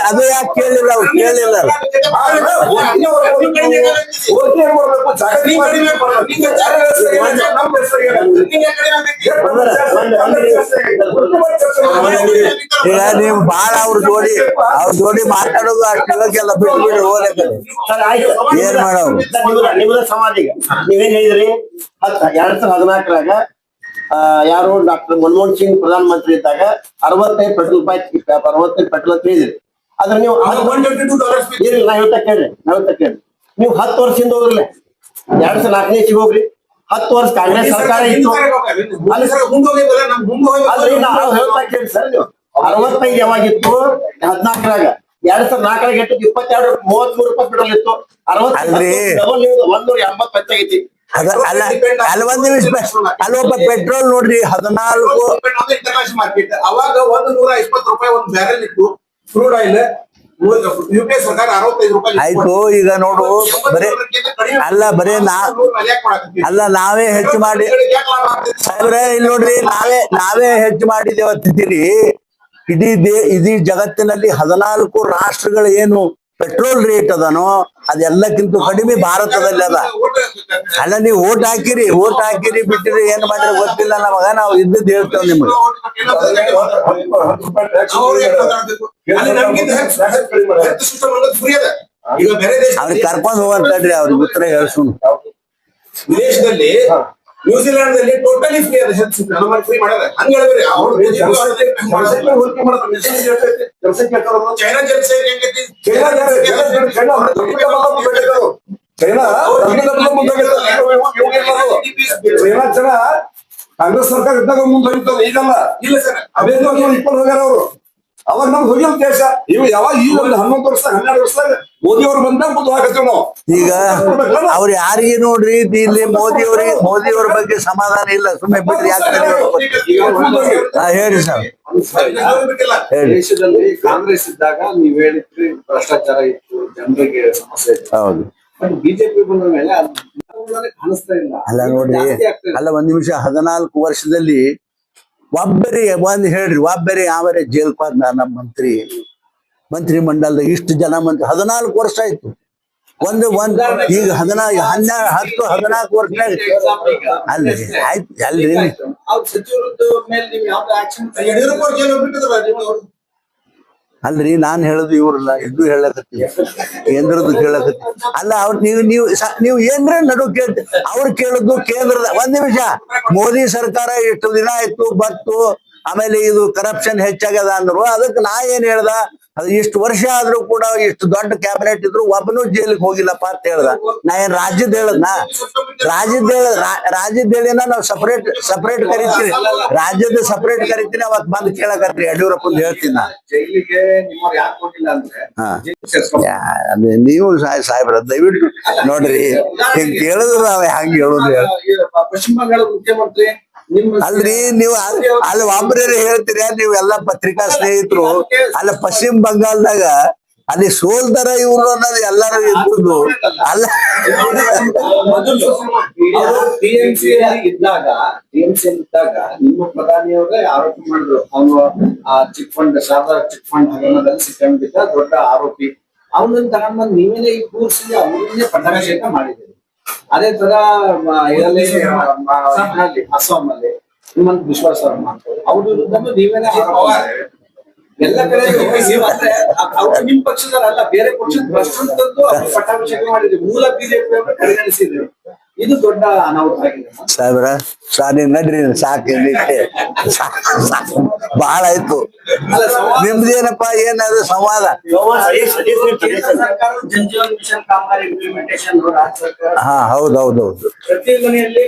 ಅದು ಯಾಕೆ ಕೇಳಿಲ್ಲ, ಅವ್ರು ಕೇಳಿಲ್ಲ. ಈಗ ನೀವು ಬಾಳ ಅವ್ರ ಜೋಡಿ ಮಾತಾಡೋದು ಅಷ್ಟೆಲ್ಲ ಬಿಟ್ಬಿಡ್ರಿ ಹೋಗ್ಲಿಕ್ಕೆ. ಏನ್ ಮಾಡೋದು
ನಿಮ್ದ ಸಮಾಜ. ಈಗ ನೀವೇನ್ ಹೇಳಿದ್ರಿ 2014 ಯಾರು ಡಾಕ್ಟರ್ ಮನಮೋಹನ್ ಸಿಂಗ್ ಪ್ರಧಾನ ಮಂತ್ರಿ ಇದ್ದಾಗ 65 ಪೆಟ್ರೋಲ್ ಪೆಟ್ರೋಲ್ ಅಂತ ಹೇಳಿದ್ರಿ. ಆದ್ರೆ ನೀವು ನಾ ಹೇಳ್ತಾ ಕೇಳ್ರಿ ನೀವು 10 ವರ್ಷದಿಂದ ಹೋಗ್ರಲ್ಲ, 2004ನೇ ಹೋಗ್ರಿ. 10 ವರ್ಷ ಕಾಂಗ್ರೆಸ್ ಸರ್ಕಾರ ಇತ್ತು. ಅಲ್ರಿ ನಾವು ಹೇಳ್ತಾ ಕೇಳಿ ಸರ್, ನೀವು 65 ಯಾವಾಗಿತ್ತು? 14ರಾಗ 2004 ಎಷ್ಟು? 22 $33 ಪೆಟ್ರೋಲ್ ಇತ್ತು. 180 ಆಗೈತಿ.
ಅಲ್ಲಿ ಒಂದ್ ನಿಮಿಷ ಅಲ್ಲೊಬ್ಬ ಪೆಟ್ರೋಲ್ ನೋಡ್ರಿ 14
ಮಾರ್ಕೆಟ್ ಅವಾಗ $120 ಒಂದು ಬ್ಯಾರೆಲ್ ಇತ್ತು ಕ್ರೂಡ್ ಆಯಿಲ್. ಯುಪಿ ಸರ್ಕಾರ $65
ಆಯ್ತು. ಈಗ ನೋಡು ಬರೇ ನಾವೇ ಹೆಚ್ಚು ಮಾಡಿ ಸಾಹೇಬ್ರೆ, ಇಲ್ಲಿ ನೋಡ್ರಿ ನಾವೇ ಹೆಚ್ಚು ಮಾಡಿದೇವ ಅಂತೀರಿ. ಇಡೀ ಜಗತ್ತಿನಲ್ಲಿ 14 ರಾಷ್ಟ್ರಗಳು ಏನು ಪೆಟ್ರೋಲ್ ರೇಟ್ ಅದನೋ ಅದೆಲ್ಲಕ್ಕಿಂತ ಕಡಿಮೆ ಭಾರತದಲ್ಲಿ ಅದ. ಅಲ್ಲ ನೀವು ಓಟ್ ಹಾಕಿರಿ ಬಿಟ್ಟಿರಿ, ಏನ್ ಮಾಡಿದ್ರೆ ಗೊತ್ತಿಲ್ಲ ನಮಗ. ನಾವು ಇದ್ದದ್ದು ಹೇಳ್ತೇವೆ ನಿಮ್ಗೆ. ಅವ್ರಿಗೆ ಕರ್ಕೊಂಡ್ ಹೋಗಂತಡ್ರಿ, ಅವ್ರಿಗೆ ಉತ್ತರ ಹೇಳ್ಸುನು.
ವಿದೇಶದಲ್ಲಿ ನ್ಯೂಜಿಲೆಂಡ್ ಟೋಟಲಿ ಫ್ರೀ ಅದ ಹೆಲ್ತ್ ಸಿಸ್ಟಮ್, ಫ್ರೀ ಮಾಡ್ಯಾರ. ಹಂಗ ಹೇಳಿದ್ರಿ ಚೈನಾ
ಚೈನಾ ಕಾಂಗ್ರೆಸ್ ಸರ್ಕಾರ ಇದ್ದಾಗ ಮುಂದೆ ಈಗಲ್ಲ. ಇಲ್ಲ ಸರ್, ಅದೇ ಇಟ್ಕೊಂಡು ಹೋಗ್ಯಾರ ಅವರು. ಅವಾಗ ನಮ್ಗೆ ಹೋಗಿಲ್ಲ ದೇಶ. ಇವು ಯಾವಾಗ ಈ ಒಂದು 11 ವರ್ಷದಾಗ 12 ವರ್ಷದಾಗ ಮೋದಿ ಅವ್ರು ಬಂದಾಗ ಮುಂದೆ ಹಾಕತ್ತೀವಿ ನಾವು.
ಈಗ ಅವ್ರು ಯಾರಿಗೆ ನೋಡ್ರಿ ಇಲ್ಲಿ ಮೋದಿಯವ್ರ ಬಗ್ಗೆ ಸಮಾಧಾನ ಇಲ್ಲ. ಸುಮ್ಮನೆ ಬಿಡ್ರಿ. ಯಾಕೆ ಹೇಳಿ ಸರ್.
ದೇಶದಲ್ಲಿ ಕಾಂಗ್ರೆಸ್ ಇದ್ದಾಗ ನೀವ್ ಹೇಳಿದ್ರಿ ಭ್ರಷ್ಟಾಚಾರ ಇತ್ತು, ಜನರಿಗೆ ಸಮಸ್ಯೆ ಇತ್ತು.
ಹೌದು.
ಬಿಜೆಪಿ ಬಂದ ಮೇಲೆ ಕಾಣಿಸ್ತಾ ಇಲ್ಲ.
ಅಲ್ಲ ನೋಡ್ರಿ, ಅಲ್ಲ ಒಂದ್ ನಿಮಿಷ. 14 ವರ್ಷದಲ್ಲಿ ಒಬ್ಬರಿ ಯಾವರೇ ಜೈಲ್ ಪಾದ ನಮ್ಮ ಮಂತ್ರಿ ಮಂಡಲದಾಗ ಇಷ್ಟು ಜನ ಮಂತ್ರಿ 14 ವರ್ಷ ಆಯ್ತು. ಈಗ 14 ವರ್ಷ ಅಲ್ರಿ. ಆಯ್ತು ಅಲ್ರಿ. ಅಲ್ರಿ ನಾನ್ ಹೇಳುದು ಇವ್ರಲ್ಲ, ಇದು ಹೇಳಕತ್ತಿ, ಕೇಂದ್ರದ್ದು ಹೇಳಕತ್ತಿ. ಅಲ್ಲ ನೀವು ಏನ್ರ ನಡು ಕೇಳ್ತಿ. ಅವ್ರು ಕೇಳುದು ಕೇಂದ್ರದ. ಒಂದ್ ನಿಮಿಷ. ಮೋದಿ ಸರ್ಕಾರ ಎಷ್ಟು ದಿನ ಆಯ್ತು ಬತ್ತು, ಆಮೇಲೆ ಇದು ಕರಪ್ಷನ್ ಹೆಚ್ಚಾಗ್ಯದ ಅಂದ್ರು. ಅದಕ್ಕೆ ನಾ ಏನ್ ಹೇಳ್ದ, ಅದು ಇಷ್ಟು ವರ್ಷ ಆದ್ರೂ ಕೂಡ ಇಷ್ಟು ದೊಡ್ಡ ಕ್ಯಾಬಿನೆಟ್ ಇದ್ರು ಒಬ್ಬನು ಜೈಲಿಗೆ ಹೋಗಿಲ್ಲಪ್ಪ ಅಂತ ಹೇಳ್ದ. ನಾ ಏನ್ ರಾಜ್ಯದ ಹೇಳದ್ನ? ರಾಜ್ಯದ ಹೇಳಿನ ನಾವು ಸಪರೇಟ್ ಕರಿತೀವಿ. ರಾಜ್ಯದ ಸಪರೇಟ್ ಕರಿತೀನಿ. ಅವತ್ ಬಂದ್ ಕೇಳಕತ್ರಿ ಯಡಿಯೂರಪ್ಪಂದು ಹೇಳ್ತೀನಿ ನಾ.
ಜೈಲಿಗೆ ನಿಮ್ಮವ್ರು ಯಾಕೆ ಹೋಗಿಲ್ಲ ಅಂದ್ರೆ
ಅದೇ ನೀವು ಸಾಹೇಬ್ರ ದಯವಿಟ್ಟು ನೋಡ್ರಿ, ಹಿಂಗ್ ಕೇಳಿದ್ರು ನಾವ್ ಹಂಗ ಹೇಳುದು.
ಪಶ್ಚಿಮ ಬಂಗಾಳದ ಮುಖ್ಯಮಂತ್ರಿ
ಅಲ್ರಿ ನೀವು ಅಲ್ಲಿ ಒಬ್ಬರೇ ಹೇಳ್ತೀರಿ. ನೀವೆಲ್ಲ ಪತ್ರಿಕಾ ಸ್ನೇಹಿತರು. ಅಲ್ಲ ಪಶ್ಚಿಮ ಬಂಗಾಳದಾಗ ಅಲ್ಲಿ ಸೋಲ್ದಾರ ಇವ್ರು ಅನ್ನೋದು ಎಲ್ಲರೂ ಇರ್ಬೋದು ಅಲ್ಲ.
ಟಿಎಂಸಿ ಇದ್ದಾಗ ನಿಮ್ಮ ಪ್ರಧಾನಿಯವರೇ ಆರೋಪ ಮಾಡಿದ್ರು, ಅವನು ಆ chit fund Sharada chit fund ಹಗರಣದಲ್ಲಿ ಸಿಕ್ಕೊಂಡಿದ್ದ ದೊಡ್ಡ ಆರೋಪಿ. ಅವನನ್ನ ತಗೊಂಡ್ಬಂದು ನೀವೇನೇ ಈ ಕೂರಿಸಿ ಅವರನ್ನೇ ಪಟ್ಟಾಭಿಷೇಕ ಮಾಡಿದ್ದೀರಿ. ಅದೇ ತರ ಇದರಲ್ಲಿ ಅಸ್ಸಾಂ ಅಲ್ಲಿ ಹಿಮಂತ್ ವಿಶ್ವ ಶರ್ಮ ಅವ್ರ ವಿರುದ್ಧನೂ ನೀವೇನೇ ಎಲ್ಲ ಕಡೆ ಅವ್ರು ನಿಮ್ ಪಕ್ಷದಲ್ಲ, ಬೇರೆ ಪಕ್ಷದ ಭ್ರಷ್ಟಂತದ್ದು ಪಟ್ಟಾಭಿಷೇಕ ಮಾಡಿದ್ರಿ. ಮೂಲ ಬಿಜೆಪಿ ಅವರು ಕಡೆಗಣಿಸಿದ್ರು. ಇದು ದೊಡ್ಡ ಅನಾಹುತ ಆಗಿದೆ
ಸಾಹೇಬ್ರ. ಸಾರಿ ನಡ್ರಿ ಸಾಕು, ಬಹಳ ಆಯ್ತು. ನಿಮ್ದೇನಪ್ಪ ಏನಾದ್ರು ಸಂವಾದ?
ಸರ್ಕಾರ ಜಲಜೀವನ್ ಮಿಷನ್ ಕಾಮಗಾರಿ ಇಂಪ್ಲಿಮೆಂಟೇಷನ್
ಹಾ ಹೌದೌದೌದು.
ಪ್ರತಿ ಮನೆಯಲ್ಲಿ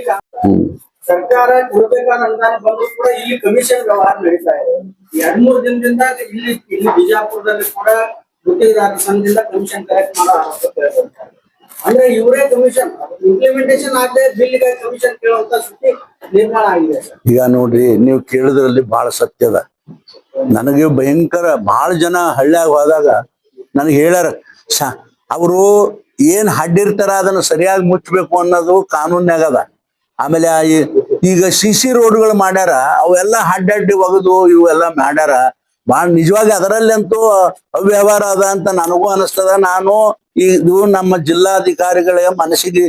ಸರ್ಕಾರ ಕೊಡ್ಬೇಕಾದ ಅನುದಾನ ಬಂದ್ರು ಕೂಡ ಇಲ್ಲಿ ಕಮಿಷನ್ ವ್ಯವಹಾರ ನಡೀತಾ ಇದೆ. 2-3 ದಿನದಿಂದ ಇಲ್ಲಿ ಬಿಜಾಪುರದಲ್ಲಿ ಕೂಡ ಗುತ್ತಿಗೆದಾರ ಸಂಘದಿಂದ ಕಮಿಷನ್ ಕಲೆಕ್ಟ್ ಮಾಡೋ ಆರೋಪ. ಅಂದ್ರೆ ಇವರೇ ಕಮಿಷನ್ ಇಂಪ್ಲಿಮೆಂಟೇಷನ್ ಆಗದೆ ಬಿಲ್ಗೆ ಕಮಿಷನ್ ಕೇಳುವಂತ ಸ್ಥಿತಿ ನಿರ್ಮಾಣ ಆಗಿದೆ.
ಈಗ ನೋಡ್ರಿ, ನೀವು ಕೇಳಿದ್ರಲ್ಲಿ ಬಹಳ ಸತ್ಯದ. ನನಗೆ ಭಯಂಕರ ಬಹಳ ಜನ ಹಳ್ಳ್ಯಾಗ ಹೋದಾಗ ನನಗೆ ಹೇಳ್ಯಾರ, ಅವರು ಏನ್ ಹಡ್ಡಿರ್ತಾರ ಅದನ್ನ ಸರಿಯಾಗಿ ಮುಚ್ಚಬೇಕು ಅನ್ನೋದು ಕಾನೂನ್ಯಾಗ ಅದ. ಆಮೇಲೆ ಈಗ CC ರೋಡ್ಗಳು ಮಾಡ್ಯಾರ, ಅವೆಲ್ಲ ಹಡ್ಡಡ್ಡಿ ಒಗದು ಇವೆಲ್ಲ ಮಾಡ್ಯಾರ. ಬಹಳ ನಿಜವಾಗಿ ಅದರಲ್ಲಂತೂ ಅವ್ಯವಹಾರ ಅದ ಅಂತ ನನಗೂ ಅನಿಸ್ತದ. ನಾನು ಇದು ನಮ್ಮ ಜಿಲ್ಲಾಧಿಕಾರಿಗಳ ಮನಸ್ಸಿಗೆ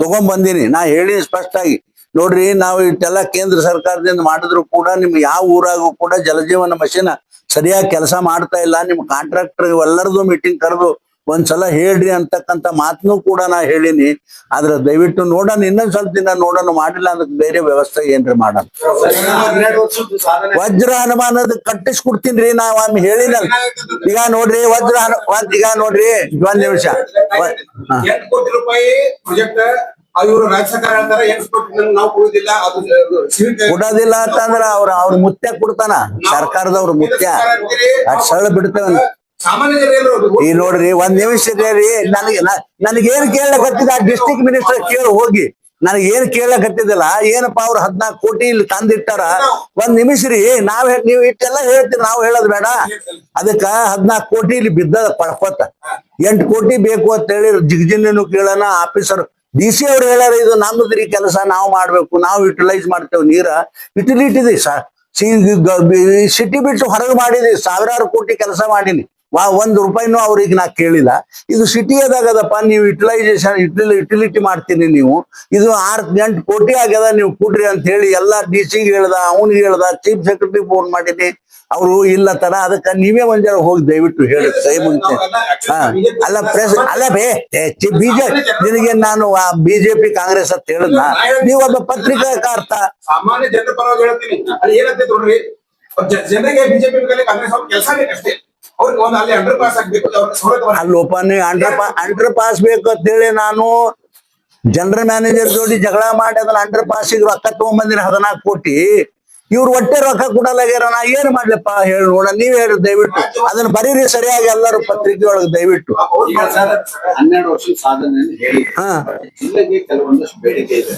ತಗೊಂಡ್ ಬಂದೀನಿ. ನಾ ಹೇಳಿ ಸ್ಪಷ್ಟಾಗಿ, ನೋಡ್ರಿ ನಾವು ಇಷ್ಟೆಲ್ಲ ಕೇಂದ್ರ ಸರ್ಕಾರದಿಂದ ಮಾಡಿದ್ರು ಕೂಡ ನಿಮ್ ಯಾವ ಊರಾಗೂ ಕೂಡ ಜಲಜೀವನ ಮಿಷನ್ ಸರಿಯಾಗಿ ಕೆಲಸ ಮಾಡ್ತಾ ಇಲ್ಲ. ನಿಮ್ ಕಾಂಟ್ರಾಕ್ಟರ್ ಎಲ್ಲರದು ಮೀಟಿಂಗ್ ಕರೆದು ಒಂದ್ಸಲ ಹೇಳ್ರಿ ಅಂತಕ್ಕಂಥ ಮಾತನ್ನು ಕೂಡ ನಾ ಹೇಳಿನಿ. ಆದ್ರ ದಯವಿಟ್ಟು ನೋಡೋಣ, ಇನ್ನೊಂದ್ ಸ್ವಲ್ಪ ದಿನ ನೋಡೋಣ, ಮಾಡಿಲ್ಲ ಅದಕ್ಕೆ ಬೇರೆ ವ್ಯವಸ್ಥೆ ಏನ್ರಿ ಮಾಡೋಣ. ವಜ್ರ ಹನುಮಾನದ ಕಟ್ಟಿಸ್ಕೊಡ್ತೀನ್ರಿ ನಾವ್ ಆಮೇಲೆ ಹೇಳಿಲ್ಲ. ಈಗ ನೋಡ್ರಿ ಈಗ ನೋಡ್ರಿ ಒಂದ್ ನಿಮಿಷ,
8 ಕೋಟಿ ರೂಪಾಯಿ ಪ್ರಾಜೆಕ್ಟ್ ಇವರು ರಾಜ್ಯ ಸರ್ಕಾರ ಹೇಳ್ತಾರೆ 8 ಕೋಟಿ ನಾವು ಕೊಡುದಿಲ್ಲ, ಅದು
ಕೊಡೋದಿಲ್ಲ ಅಂತಂದ್ರ ಅವ್ರ ಮುತ್ಯ ಕೊಡ್ತಾನ, ಸರ್ಕಾರದವ್ರ ಮುತ್ಯ ಅದ್ ಸರಳ ಬಿಡ್ತೇವ.
ಸಾಮಾನ್ಯ ಜನ
ಈ ನೋಡ್ರಿ ಒಂದ್ ನಿಮಿಷ ರೀ, ನನಗೇನ್ ಕೇಳಕತ್ತಿದ ಡಿಸ್ಟ್ರಿಕ್ಟ್ ಮಿನಿಸ್ಟರ್ ಕೇಳಿ ಹೋಗಿ. ನನಗೇನ್ ಕೇಳಕತ್ತಿದಿಲ್ಲ, ಏನಪ್ಪಾ ಅವ್ರು 14 ಕೋಟಿ ಇಲ್ಲಿ ತಂದಿಟ್ಟಾರ. ಒಂದ್ ನಿಮಿಷ ರೀ, ನೀವು ಇಷ್ಟೆಲ್ಲ ಹೇಳ್ತೀರಿ, ನಾವು ಹೇಳೋದ್ ಬೇಡ. ಅದಕ್ಕ 14 ಕೋಟಿ ಇಲ್ಲಿ ಬಿದ್ದದ ಪಡ್ಕೊತ. 8 ಕೋಟಿ ಬೇಕು ಅಂತ ಹೇಳಿ ಜಿಗ್ಜಿನ್ನು ಕೇಳೋಣ. ಆಫೀಸರ್ DC ಅವ್ರು ಹೇಳ್ಯಾರ, ಇದು ನಮ್ಮದ್ರಿ ಕೆಲಸ, ನಾವು ಮಾಡ್ಬೇಕು, ನಾವು ಯುಟಿಲೈಸ್ ಮಾಡ್ತೇವೆ ನೀರ. ಯುಟಿಲಿಟಿ ಸಿಟಿ ಬಿಟ್ಟು ಹೊರಗೆ ಮಾಡಿದ್ವಿ, 1000 ಕೋಟಿ ಕೆಲಸ ಮಾಡೀನಿ. 1 ರೂಪಾಯಿನೂ ಅವ್ರಿಗೆ ನಾ ಕೇಳಿಲ್ಲ. ಇದು ಸಿಟಿ ಅದಾಗದಪ್ಪ, ನೀವು ಯುಟಿಲಿಟಿ ಮಾಡ್ತೀನಿ ನೀವು, ಇದು 6-8 ಕೋಟಿ ಆಗ್ಯದ, ನೀವು ಕೊಡ್ರಿ ಅಂತ ಹೇಳಿ ಎಲ್ಲಾ DC ಹೇಳ್ದ, ಅವ್ನಿಗೆ ಹೇಳ್ದ, ಚೀಫ್ ಸೆಕ್ರೆಟರಿ ಫೋನ್ ಮಾಡಿನಿ, ಅವರು ಇಲ್ಲ ತರ. ಅದಕ್ಕ ನೀವೇ ಒಂದ್ಸಲ ಹೋಗಿ ದಯವಿಟ್ಟು ಹೇಳಿ ಕೈ ಮುಂಚೆ. ಅಲ್ಲ ಅಲ್ಲ ನಿನಗೆ ನಾನು BJP ಕಾಂಗ್ರೆಸ್ ಅಂತ ಹೇಳದ್ನ, ನೀವೊಬ್ಬ ಪತ್ರಿಕಾರ್ತ.
ಸಾಮಾನ್ಯ ಜನರ ಪರವಾಗಿ ಹೇಳ್ತೀನಿ. ಅಲ್ಲಿ ಏನಂತ ನೋಡ್ರಿ, ಜನರಿಗೆ ಬಿಜೆಪಿ ಕಾಂಗ್ರೆಸ್ ಅವ್ರ ಕೆಲಸ ಬೇಕಷ್ಟೇ. ಅವ್ರಿಗೆ ಒಂದು ಅಲ್ಲಿ ಅಂಡರ್ ಪಾಸ್ ಆಗ್ಬೇಕು,
ಅಲ್ಲೋಪ ನೀವು ಅಂಡರ್ ಪಾಸ್ ಬೇಕು ಅಂತ ಹೇಳಿ ನಾನು ಜನರಲ್ ಮ್ಯಾನೇಜರ್ ಜೋಡಿ ಜಗಳ ಮಾಡಿ ಅದನ್ನ ಅಂಡರ್ ಪಾಸಿಗೆ ರೊಕ್ಕ ತಗೊಂಡ್ಬಂದಿನಿ 14 ಕೋಟಿ. ಇವ್ರು ಒಟ್ಟೆ ರೊಕ್ಕ ಕೊಡಲಾಗ್ಯಾರ. ನಾ ಏನ್ ಮಾಡ್ಲಪ್ಪ ಹೇಳಿ ನೋಡ, ನೀವ್ ಹೇಳಿ ದಯವಿಟ್ಟು ಅದನ್ನ ಬರೀರಿ ಸರಿಯಾಗಿ ಎಲ್ಲರೂ ಪತ್ರಿಕೆ ಒಳಗೆ ದಯವಿಟ್ಟು.
12 ವರ್ಷದ ಸಾಧನೆಯನ್ನು ಹೇಳಿ ಜಿಲ್ಲೆಗೆ ಕೆಲವೊಂದಷ್ಟು ಬೇಡಿಕೆ ಇದೆ.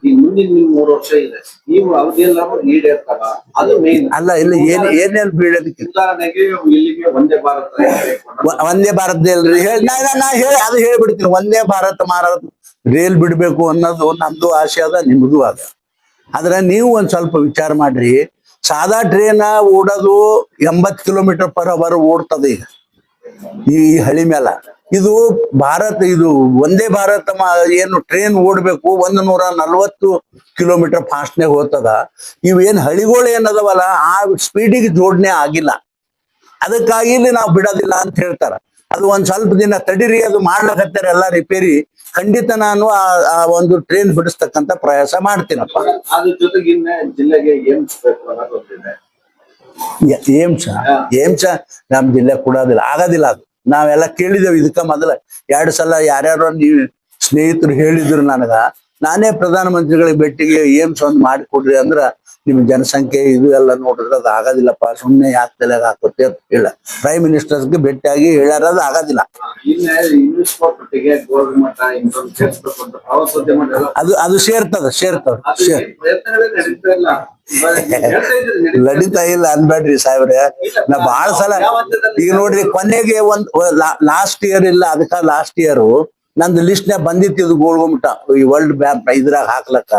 ಈ ಮುಂದಿನ 3 ವರ್ಷ ಇದೆ, ನೀವು ಅವಧಿಯೆಲ್ಲ ಈಡೇರ್ತಾರ, ಅದು ಮೇನ್
ಅಲ್ಲ. ಇಲ್ಲಿ ಏನೇನ್ ಬೀಳೋದಕ್ಕೆ
ಉದಾಹರಣೆಗೆ ಇಲ್ಲಿಗೆ ವಂದೇ
ಭಾರತ ಇಲ್ರಿ ಹೇಳಿ, ನಾ ಹೇಳಿ ಅದು ಹೇಳ್ಬಿಡ್ತೀನಿ. ವಂದೇ ಭಾರತ್ ರೇಲ್ ಬಿಡ್ಬೇಕು ಅನ್ನೋದು ನಮ್ದು ಆಸೆ ಅದ, ನಿಮ್ದು ಅದ. ಆದ್ರೆ ನೀವು ಒಂದ್ ಸ್ವಲ್ಪ ವಿಚಾರ ಮಾಡ್ರಿ. ಸಾದಾ ಟ್ರೇನ್ ಓಡೋದು 80 km/h ಓಡ್ತದೆ ಈಗ ಈ ಹಳಿ ಮೇಲ. ಇದು ಇದು ವಂದೇ ಭಾರತ ಏನು ಟ್ರೇನ್ ಓಡ್ಬೇಕು 140 km ಫಾಸ್ಟ್ನಾಗ ಹೋಗ್ತದ. ಇವೇನ್ ಹಳಿಗಳು ಏನದವಲ್ಲ ಆ ಸ್ಪೀಡಿಗೆ ಜೋಡಣೆ ಆಗಿಲ್ಲ, ಅದಕ್ಕಾಗಿ ಇಲ್ಲಿ ನಾವು ಬಿಡೋದಿಲ್ಲ ಅಂತ ಹೇಳ್ತಾರ. ಅದು ಒಂದ್ ಸ್ವಲ್ಪ ದಿನ ತಡೀರಿ, ಅದು ಮಾಡ್ಲಕತ್ತಾರ ಎಲ್ಲ ರಿಪೇರಿ. ಖಂಡಿತ ನಾನು ಆ ಒಂದು ಟ್ರೈನ್ ಬಿಡಿಸ್ತಕ್ಕಂತ ಪ್ರಯಾಸ ಮಾಡ್ತೀನಪ್ಪ.
ಅದ್ರ ಜೊತೆಗೆ ಜಿಲ್ಲೆಗೆ ಏಮ್ಸ್
ಏಮ್ಸ ನಮ್ ಜಿಲ್ಲೆ ಕೊಡೋದಿಲ್ಲ, ಆಗೋದಿಲ್ಲ. ಅದು ನಾವೆಲ್ಲ ಕೇಳಿದೇವ್ ಇದಕ್ಕ ಮೊದಲ 2 ಸಲ ಯಾರ್ಯಾರೋ ನೀವು ಸ್ನೇಹಿತರು ಹೇಳಿದ್ರು ನನಗ. ನಾನೇ ಪ್ರಧಾನಮಂತ್ರಿಗಳಿಗೆ ಭೇಟಿಗೆ ಏಮ್ಸ್ ಒಂದ್ ಮಾಡಿಕೊಡ್ರಿ ಅಂದ್ರ ನಿಮ್ ಜನಸಂಖ್ಯೆ ಇದು ಎಲ್ಲ ನೋಡಿದ್ರೆ ಅದು ಆಗೋದಿಲ್ಲಪ್ಪ, ಸುಮ್ನೆ ಯಾಕೆ ತಲೆಗೆ ಹಾಕುತ್ತೆ ಅಂತ ಹೇಳ ಪ್ರೈಮ್ ಮಿನಿಸ್ಟರ್ಸ್ಗೆ ಭೇಟಿಯಾಗಿ ಹೇಳ್ಯಾರ, ಅದು ಆಗೋದಿಲ್ಲ. ಅದು ಸೇರ್ತದ ನಡೀತಾ ಇಲ್ಲ ಅನ್ಬೇಡ್ರಿ ಸಾಹೇಬ್ರೆ. ನಾ ಬಾಳ ಸಲ ಈಗ ನೋಡ್ರಿ ಕೊನೆಗೆ ಲಾಸ್ಟ್ ಇಯರ್ ಇಲ್ಲ, ಅದಕ್ಕ ಲಾಸ್ಟ್ ಇಯರ್ ನಂದು ಲಿಸ್ಟ್ ನ್ಯಾಗ ಬಂದಿತ್ತು ಇದು ಗೋಳ್ಗುಮಟ ಈ ವರ್ಲ್ಡ್ ಬ್ಯಾಂಕ್ ಇದ್ರಾಗ ಹಾಕ್ಲಕ್ಕ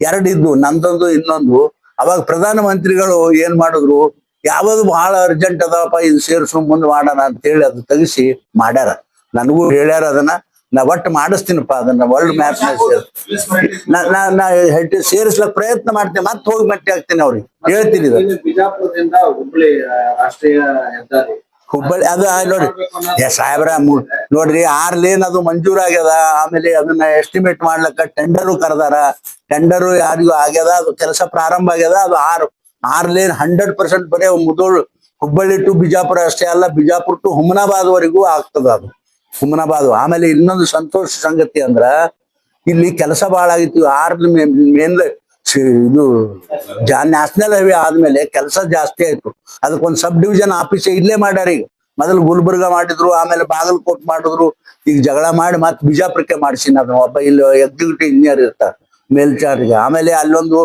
2 ಇದ್ದು, ನಂದೊಂದು ಇನ್ನೊಂದು. ಅವಾಗ ಪ್ರಧಾನ ಮಂತ್ರಿಗಳು ಏನ್ ಮಾಡಿದ್ರು, ಯಾವ್ದು ಬಹಳ ಅರ್ಜೆಂಟ್ ಅದಪ್ಪ ಇದು ಸೇರ್ಸು ಮುಂದ್ ಮಾಡೋಣ ಅಂತ ಹೇಳಿ ಅದು ತೆಗಿಸಿ ಮಾಡ್ಯಾರ. ನನಗೂ ಹೇಳ್ಯಾರ ಅದನ್ನ, ನಾ ಒಟ್ಟು ಮಾಡಿಸ್ತೀನಪ್ಪ ಅದನ್ನ ವರ್ಲ್ಡ್ ಮ್ಯಾಪ್ ನಾ ಸೇರಿಸ್ಲಕ್ ಪ್ರಯತ್ನ ಮಾಡ್ತೇನೆ, ಮತ್ತೆ ಹೋಗಿ ಮಟ್ಟಿ ಆಗ್ತೀನಿ ಅವ್ರಿಗೆ ಹೇಳ್ತೀನಿ.
ಬಿಜಾಪುರದಿಂದ ಹುಬ್ಳಿ ರಾಷ್ಟ್ರೀಯ ಹೆದ್ದಾರಿ
ಹುಬ್ಬಳ್ಳಿ ಅದು ನೋಡ್ರಿ ಸಾಹೇಬ್ರ ನೋಡ್ರಿ 6 ಲೇನ್ ಅದು ಮಂಜೂರಾಗ್ಯದ. ಆಮೇಲೆ ಅದನ್ನ ಎಸ್ಟಿಮೇಟ್ ಮಾಡ್ಲಕ್ಕ ಟೆಂಡರು ಕರೆದಾರ, ಟೆಂಡರು ಯಾರಿಗೂ ಆಗ್ಯದ, ಅದು ಕೆಲಸ ಪ್ರಾರಂಭ ಆಗ್ಯದ. ಅದು 6 ಲೇನ್ 100% ಬರೀ ಮುದೋಳು ಹುಬ್ಬಳ್ಳಿ ಟು ಬಿಜಾಪುರ ಅಷ್ಟೇ ಅಲ್ಲ, ಬಿಜಾಪುರ ಟು ಹುಮನಾಬಾದ್ ವರೆಗೂ ಆಗ್ತದ ಅದು ಹುಮನಾಬಾದ್. ಆಮೇಲೆ ಇನ್ನೊಂದು ಸಂತೋಷ ಸಂಗತಿ ಅಂದ್ರ ಇಲ್ಲಿ ಕೆಲಸ ಬಹಳ ಆಗಿತ್ತು. 6 ಮೇನ್ ಇದು ನ್ಯಾಷನಲ್ ಹೈವೇ ಆದ್ಮೇಲೆ ಕೆಲಸ ಜಾಸ್ತಿ ಆಯ್ತು. ಅದಕ್ಕೊಂದು ಸಬ್ ಡಿವಿಷನ್ ಆಫೀಸ್ ಇಲ್ಲೇ ಮಾಡ್ಯಾರ. ಈಗ ಮೊದಲು ಗುಲ್ಬರ್ಗ ಮಾಡಿದ್ರು, ಆಮೇಲೆ ಬಾಗಲಕೋಟ್ ಮಾಡಿದ್ರು, ಈಗ ಜಗಳ ಮಾಡಿ ಮತ್ತೆ ಬಿಜಾಪುರಕ್ಕೆ ಮಾಡಿಸಿನ ಅದನ್ನ. ಒಬ್ಬ ಇಲ್ಲಿ ಎಕ್ಸಿಕ್ಯೂಟಿವ್ ಇಂಜಿನಿಯರ್ ಇರ್ತಾರ ಮೇಲ್ಚಾರ್ಜ್. ಆಮೇಲೆ ಅಲ್ಲೊಂದು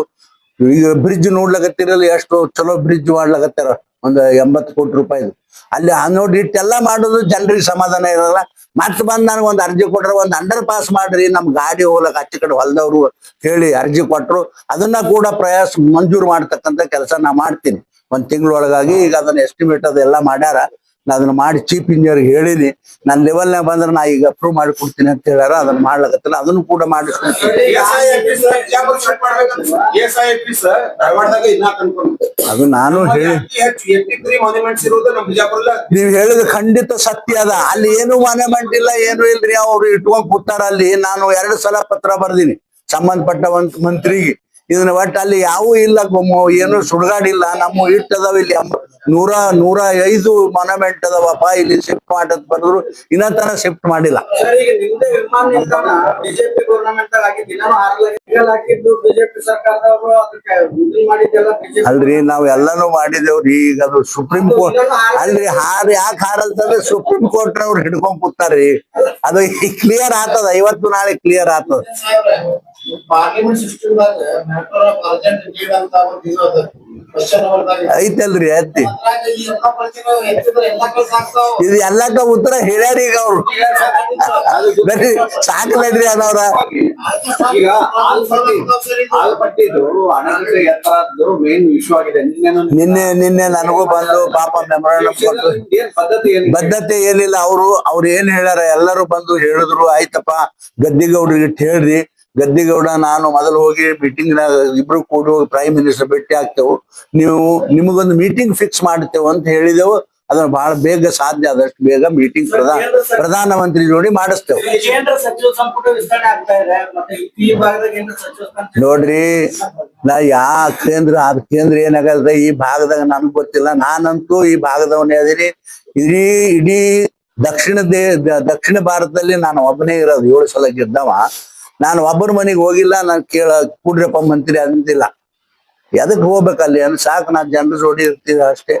ಈಗ ಬ್ರಿಡ್ಜ್ ನೋಡ್ಲಕತ್ತಿರಲ್ಲ, ಎಷ್ಟು ಚಲೋ ಬ್ರಿಡ್ಜ್ ಮಾಡ್ಲಕತ್ತಾರ, ಒಂದು 80 ಕೋಟಿ ರೂಪಾಯಿದು. ಅಲ್ಲಿ ನೋಡಿ ಇಟ್ಟೆಲ್ಲ ಮಾಡೋದು ಜನರಿಗೆ ಸಮಾಧಾನ ಇರಲ್ಲ. ಮತ್ತೆ ಬಂದ್ ನನಗೆ ಒಂದು ಅರ್ಜಿ ಕೊಟ್ರ, ಒಂದು ಅಂಡರ್ ಪಾಸ್ ಮಾಡ್ರಿ ನಮ್ ಗಾಡಿ ಹೋಗ್ಲಕ್ ಆಚೆ ಕಡೆ ಹೊಲದವ್ರು ಹೇಳಿ ಅರ್ಜಿ ಕೊಟ್ರು. ಅದನ್ನ ಕೂಡ ಮಂಜೂರು ಮಾಡ್ತಕ್ಕಂಥ ಕೆಲಸ ನಾ ಮಾಡ್ತೀನಿ 1 ತಿಂಗಳೊಳಗಾಗಿ. ಈಗ ಅದನ್ನ ಎಸ್ಟಿಮೇಟ್ ಅದೆಲ್ಲ ಮಾಡ್ಯಾರ, ನಾ ಅದನ್ನ ಮಾಡಿ ಚೀಫ್ ಇಂಜಿನಿಯರ್ ಹೇಳಿನಿ. ನನ್ನ ಲೆವೆಲ್ನಾಗ ಬಂದ್ರೆ ನಾ ಈಗ ಅಪ್ರೂವ್ ಮಾಡಿ ಕೊಡ್ತೀನಿ ಅಂತ ಹೇಳ್ಯಾರ. ಅದನ್ನ ಮಾಡ್ಲಕತ್ತಿಲ್ಲ, ಅದನ್ನು ಕೂಡ ಮಾಡಿಸ್ಕೊಡ್ತೀನಿ. ಅದು ನಾನು ಹೇಳಿ ನೀವ್ ಹೇಳಿದ ಖಂಡಿತ ಸತ್ಯ ಅದ. ಅಲ್ಲಿ ಏನು ಮಾನ್ಯಮೆಂಟ್ ಇಲ್ಲ, ಏನು ಇಲ್ರಿ, ಅವ್ರು ಇಟ್ಕೊಂಡ್ ಕೂತಾರ ಅಲ್ಲಿ. ನಾನು 2 ಸಲ ಪತ್ರ ಬರ್ದೀನಿ ಸಂಬಂಧಪಟ್ಟ ಮಂತ್ರಿಗೆ. ಇದನ್ನ ಒಟ್ಟು ಅಲ್ಲಿ ಯಾವೂ ಇಲ್ಲ, ಏನು ಸುಡ್ಗಾಡಿಲ್ಲ. ನಮ್ಮ ಇಟ್ಟದಾವ ಇಲ್ಲಿ 105 ಮಾನ್ಯುಮೆಂಟ್ ಅದಾವಪ್ಪ, ಇಲ್ಲಿ ಶಿಫ್ಟ್ ಮಾಡದ್ ಬರೆದ್ರು, ಇನ್ನ ತನ ಶಿಫ್ಟ್ ಮಾಡಿಲ್ಲ.
ಬಿಜೆಪಿ ಗೌರ್ಮೆಂಟ್ ಆಗಿದ್ದು ಬಿಜೆಪಿ ಸರ್ಕಾರದವರು
ಅಲ್ರಿ ನಾವ್ ಎಲ್ಲಾನು ಮಾಡಿದೇವ್ರಿ. ಈಗ ಅದು ಸುಪ್ರೀಂ ಕೋರ್ಟ್ ಅಲ್ರಿ, ಯಾಕೆ ಹಾರಲ್ತಂದ್ರೆ ಸುಪ್ರೀಂ ಕೋರ್ಟ್ ನವ್ರು ಹಿಡ್ಕೊಂಡ್ ಕೂತಾರ್ರಿ. ಅದು ಕ್ಲಿಯರ್ ಆಗ್ತದ, ಇವತ್ತು ನಾಳೆ ಕ್ಲಿಯರ್ ಆಗ್ತದ.
ಪಾರ್ಲಿಮೆಂಟ್ ಸಿಸ್ಟಮ್
ಐತಲ್ರಿ ಐತಿ. ಇದು ಎಲ್ಲಕ್ಕ ಉತ್ತರ ಹೇಳ್ಯಾರ ಈಗ ಅವ್ರು. ಬರ್ರಿ ಸಾಕು ನಡ್ರಿ ಅನ್ನೋರ.
ಈಗ ಆಲ್ಪಟ್ಟಿದು ಅನಂತ ಎತ್ತರದ್ದು ಮೇನ್ ಇಶ್ಯೂ ಆಗಿದೆ.
ನಿನ್ನೆ ನನಗೂ ಬಂದು ಪಾಪ ಮೆಮೊರಾಂಡಮ್ ಕೊಟ್ಟು ಬದ್ಧತೆ ಏನಿಲ್ಲ. ಅವ್ರು ಏನ್ ಹೇಳ್ಯಾರ, ಎಲ್ಲರೂ ಬಂದು ಹೇಳಿದ್ರು, ಆಯ್ತಪ್ಪ ಗದ್ದಿಗೌಡ್ರಿಗೆ ಹೇಳ್ರಿ, ಗದ್ದಿಗೌಡ ನಾನು ಮೊದಲು ಹೋಗಿ ಮೀಟಿಂಗ್ ಇಬ್ರು ಕೂಡ ಹೋಗಿ ಪ್ರೈಮ್ ಮಿನಿಸ್ಟರ್ ಭೇಟಿ ಆಗ್ತೇವು, ನಿಮಗೊಂದು ಮೀಟಿಂಗ್ ಫಿಕ್ಸ್ ಮಾಡ್ತೇವೆ ಅಂತ ಹೇಳಿದೆವು. ಅದನ್ನ ಬಹಳ ಬೇಗ ಸಾಧ್ಯ ಆದಷ್ಟು ಬೇಗ ಮೀಟಿಂಗ್ ಪ್ರಧಾನಮಂತ್ರಿ ಜೋಡಿ ಮಾಡಿಸ್ತೇವೆ. ನೋಡ್ರಿ ನಾ ಕೇಂದ್ರ ಏನಾಗಲ್ರಿ ಈ ಭಾಗದಾಗ ನನ್ಗೆ ಗೊತ್ತಿಲ್ಲ. ನಾನಂತೂ ಈ ಭಾಗದವನೇ ಅದೀನಿ. ಇಡೀ ದಕ್ಷಿಣ ಭಾರತದಲ್ಲಿ ನಾನು ಒಬ್ಬನೇ ಇರೋದು. 7 ಸಲ ಗೆದ್ದವ. ನಾನು ಒಬ್ಬರ ಮನೆಗೆ ಹೋಗಿಲ್ಲ, ನಾನು ಕೂಡ್ರಪ್ಪ ಮಂತ್ರಿ ಅಂತಿಲ್ಲ. ಎದಕ್ ಹೋಗ್ಬೇಕಲ್ಲಿ ಅನ್ ಸಾಕು, ನಾ ಜನರ ಜೋಡಿ ಇರ್ತೀವಿ ಅಷ್ಟೇ.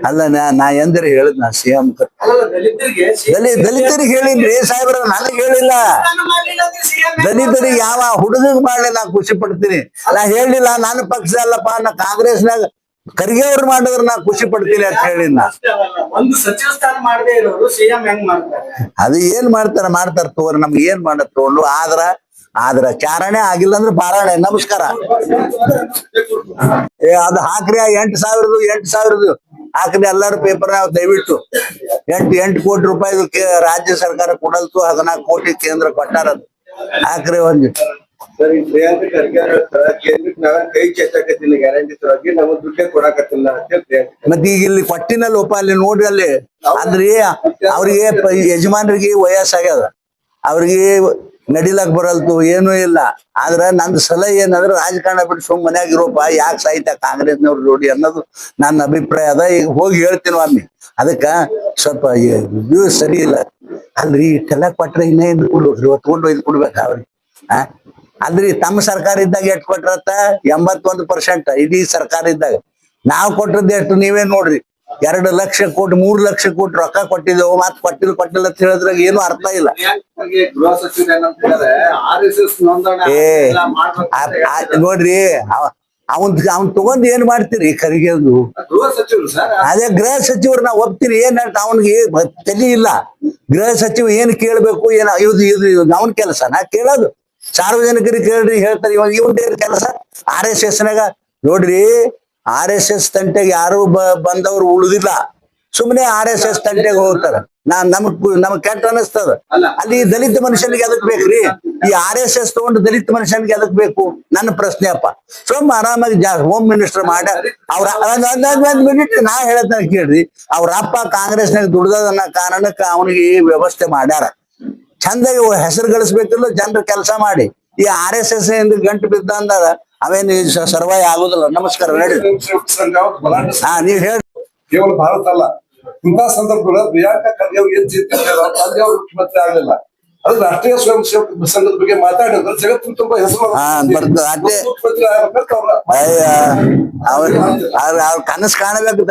ಅಲ್ಲ ನಾ ಎಂದ್ರೆ ಹೇಳಿದ್ ನಾ ಸಿಎಂ ದಲಿತರಿಗೆ ಹೇಳಿನ್ರಿ ಸಾಹೇಬ್ರ, ನನಗ್ ಹೇಳಿಲ್ಲ. ದಲಿತರಿಗೆ ಯಾವ ಹುಡುಗಿಗೆ ಮಾಡ್ಲಿ ನಾ ಖುಷಿ ಪಡ್ತೀನಿ. ನಾ ಹೇಳಿಲ್ಲ ನಾನು ಪಕ್ಷ ಅಲ್ಲಪ್ಪ, ನಾ ಕಾಂಗ್ರೆಸ್ನಾಗ ಖರ್ಗೆ ಅವ್ರು ಮಾಡಿದ್ರೆ ನಾ ಖುಷಿ ಪಡ್ತೀನಿ ಅಂತ ಹೇಳಿನ.
ಒಂದು ಸಚಿವ ಸ್ಥಾನ ಮಾಡದೇ ಇರೋರು ಸಿಎಂ ಹೆಂಗ್ ಮಾಡ್ತಾರೆ?
ಅದು ಏನ್ ಮಾಡ್ತಾರ ತೋರ್, ನಮ್ಗೆ ಏನ್ ಮಾಡತ್ ತಗೊಂಡು. ಆದ್ರ ಚಾರಣೆ ಆಗಿಲ್ಲ ಅಂದ್ರೆ ಬಾರಾಣೆ. ನಮಸ್ಕಾರ. ಅದು ಹಾಕ್ರಿ 8,000 ಹಾಕ್ರಿ ಎಲ್ಲಾರು ಪೇಪರ್. ದಯವಿಟ್ಟು 8 ಕೋಟಿ ರೂಪಾಯಿ ರಾಜ್ಯ ಸರ್ಕಾರ ಕೊಡಲ್ತು, 14 ಕೋಟಿ ಕೇಂದ್ರ ಕೊಟ್ಟಾರ. ಹಾಕ್ರಿ ಒಂದು.
ಸರಿ, ಪ್ರಿಯಾಂಕ ಖರ್ಗೆ ಕೇಂದ್ರಕ್ಕೆ ನಾವ ಕೈ ಚೆಚ್ಚಕತ್ತಿಲ್ಲ, ಗ್ಯಾರಂಟಿ ಸಲುವಾಗಿ ನಮಗ್ ದುಡ್ಡೇ ಕೊಡಕತ್ತಿಲ್ಲ ಅಂತ.
ಮತ್ತೆ ಈಗ ಇಲ್ಲಿ ಕೊಟ್ಟಿನಲ್ಲಪ್ಪ, ಅಲ್ಲಿ ನೋಡ್ರಿ ಅಲ್ಲಿ. ಅಂದ್ರಿ ಅವ್ರಿಗೆ ಯಜಮಾನ್ರಿಗೆ ವಯಸ್ಸಾಗ್ಯದ, ಅವ್ರಿಗೆ ನಡಿಲಕ್ ಬರಲ್ತು, ಏನೂ ಇಲ್ಲ. ಆದ್ರ ನಂದು ಸಲಹೆ ಏನಂದ್ರೆ ರಾಜಕಾರಣ ಬಿಟ್ಟು ಸುಮ್ ಮನ್ಯಾಗಿರೋಪ, ಯಾಕೆ ಸಾಯ್ತ ಕಾಂಗ್ರೆಸ್ನವ್ರು ಜೋಡಿ ಅನ್ನೋದು ನನ್ನ ಅಭಿಪ್ರಾಯ ಅದ. ಈಗ ಹೋಗಿ ಹೇಳ್ತೀನಿ ಒಮ್ಮೆ. ಅದಕ್ಕ ಸ್ವಲ್ಪ ಇದು ಸರಿ ಇಲ್ಲ. ಅಲ್ರಿ ಇಷ್ಟೆಲ್ಲ ಕೊಟ್ರೆ ಇನ್ನೇನ್ ಕೊಡ್ಬೇಕ್ರಿ ತಗೊಂಡು ಒಯ್ದು ಕೊಡ್ಬೇಕ ಅವ್ರಿಗೆ ಅಲ್ರಿ ತಮ್ಮ ಸರ್ಕಾರ ಇದ್ದಾಗ ಎಷ್ಟ್ ಕೊಟ್ರತ್ತ 81% ಇಡೀ ಸರ್ಕಾರ ಇದ್ದಾಗ. ನಾವ್ ಕೊಟ್ಟದ್ದು ಎಷ್ಟು ನೀವೇ ನೋಡ್ರಿ, 2 ಲಕ್ಷ ಕೋಟಿ 3 ಲಕ್ಷ ಕೋಟಿ ರೊಕ್ಕ ಕೊಟ್ಟಿದ್ದೇವು, ಮತ್ ಕೊಟ್ಟಿಲ್ಲ ಅಂತ ಹೇಳಿದ್ರಾಗ ಏನು ಅರ್ಥ ಇಲ್ಲ.
ಗೃಹ ಸಚಿವರು ಏನಂತ ಹೇಳಿದ್ರೆ RSS ನೋಂದಣಿ
ಏ
ಎಲ್ಲ ಮಾಡ್ಬೇಕು
ನೋಡ್ರಿ ಅವನ್ ತಗೊಂಡ್ ಏನ್ ಮಾಡ್ತೀರಿ ಕರಿಗೆದು?
ಗೃಹ ಸಚಿವರು ಸರ್.
ಅದೇ ಗೃಹ ಸಚಿವರು ನಾ ಒಪ್ತೀನಿ, ಏನ್ ಅವನಿಗೆ ತಲೆ ಇಲ್ಲ. ಗೃಹ ಸಚಿವ ಏನ್ ಕೇಳ್ಬೇಕು ಏನ ಇದು ಅವನ್ ಕೆಲಸ ನಾ ಕೇಳೋದು. ಸಾರ್ವಜನಿಕರಿಗೆ ಕೇಳ್ರಿ ಹೇಳ್ತಾರೆ. ಇವಾಗ ಇವ್ನ ಕೆಲಸ RSS ನಾಗ ನೋಡ್ರಿ, RSS ತಂಟೆಗೆ ಯಾರು ಬಂದವ್ರು ಉಳಿದಿಲ್ಲ. ಸುಮ್ಮನೆ RSS ತಂಟೆಗೆ ಹೋಗ್ತಾರ. ನಮಗ್ ಕೆಟ್ಟ ಅನಿಸ್ತದ. ಅಲ್ಲಿ ದಲಿತ ಮನುಷ್ಯನಿಗೆ ಎದಕ್ ಬೇಕ್ರಿ? ಈ RSS ತಗೊಂಡು ದಲಿತ ಮನುಷ್ಯನಿಗೆ ಎದಕ್ ಬೇಕು? ನನ್ನ ಪ್ರಶ್ನೆ ಅಪ್ಪ. ಸುಮ್ ಆರಾಮಾಗಿ ಹೋಮ್ ಮಿನಿಸ್ಟರ್ ಮಾಡ ಅವ್ರ ಒಂದ್ ಮಿನಿಟ್ ನಾ ಹೇಳತ್ತ ಕೇಳ್ರಿ. ಅವ್ರ ಅಪ್ಪ ಕಾಂಗ್ರೆಸ್ನಾಗ ದುಡ್ದದನ್ನ ಕಾರಣಕ್ಕೆ ಅವನಿಗೆ ಈ ವ್ಯವಸ್ಥೆ ಮಾಡ್ಯಾರ. ಚಂದಾಗಿ ಹೆಸರು ಗಳಿಸ್ಬೇಕಿಲ್ಲ, ಜನರು ಕೆಲಸ ಮಾಡಿ. ಈ RSS ಗಂಟು ಬಿದ್ದ ಅಂದಾಗ ಅವೇನು ಸರ್ವಾಯ ಆಗುದಿಲ್ಲ. ನಮಸ್ಕಾರ, ನಡಿ. ನೀವ್ ಹೇಳಿ.
ಕೇವಲ ಭಾರತ ಅಲ್ಲ, ಇಂಥ ಸಂದರ್ಭಗಳ ಪ್ರಿಯಾಂಕಾ ಖರ್ಗೆ ಅವ್ರು ಏನ್ ಚಿಂತೆ ತಂದೆ ಅವ್ರು ಮುಖ್ಯಮಂತ್ರಿ ಆಗ್ಲಿಲ್ಲ, ಅದು ರಾಷ್ಟ್ರೀಯ ಸ್ವಯಂ ಸೇವಕ ಸಂಘದ ಬಗ್ಗೆ ಮಾತಾಡಿದ್ರೆ ಜಗತ್ತಿನ ತುಂಬಾ ಹೆಸರು
ಬರ್ತದೆ. ಅದೇ
ಮುಖ್ಯಮಂತ್ರಿ ಆಗ್ಬೇಕಂತ
ಅವ್ರ ಕನಸು ಕಾಣಬೇಕು.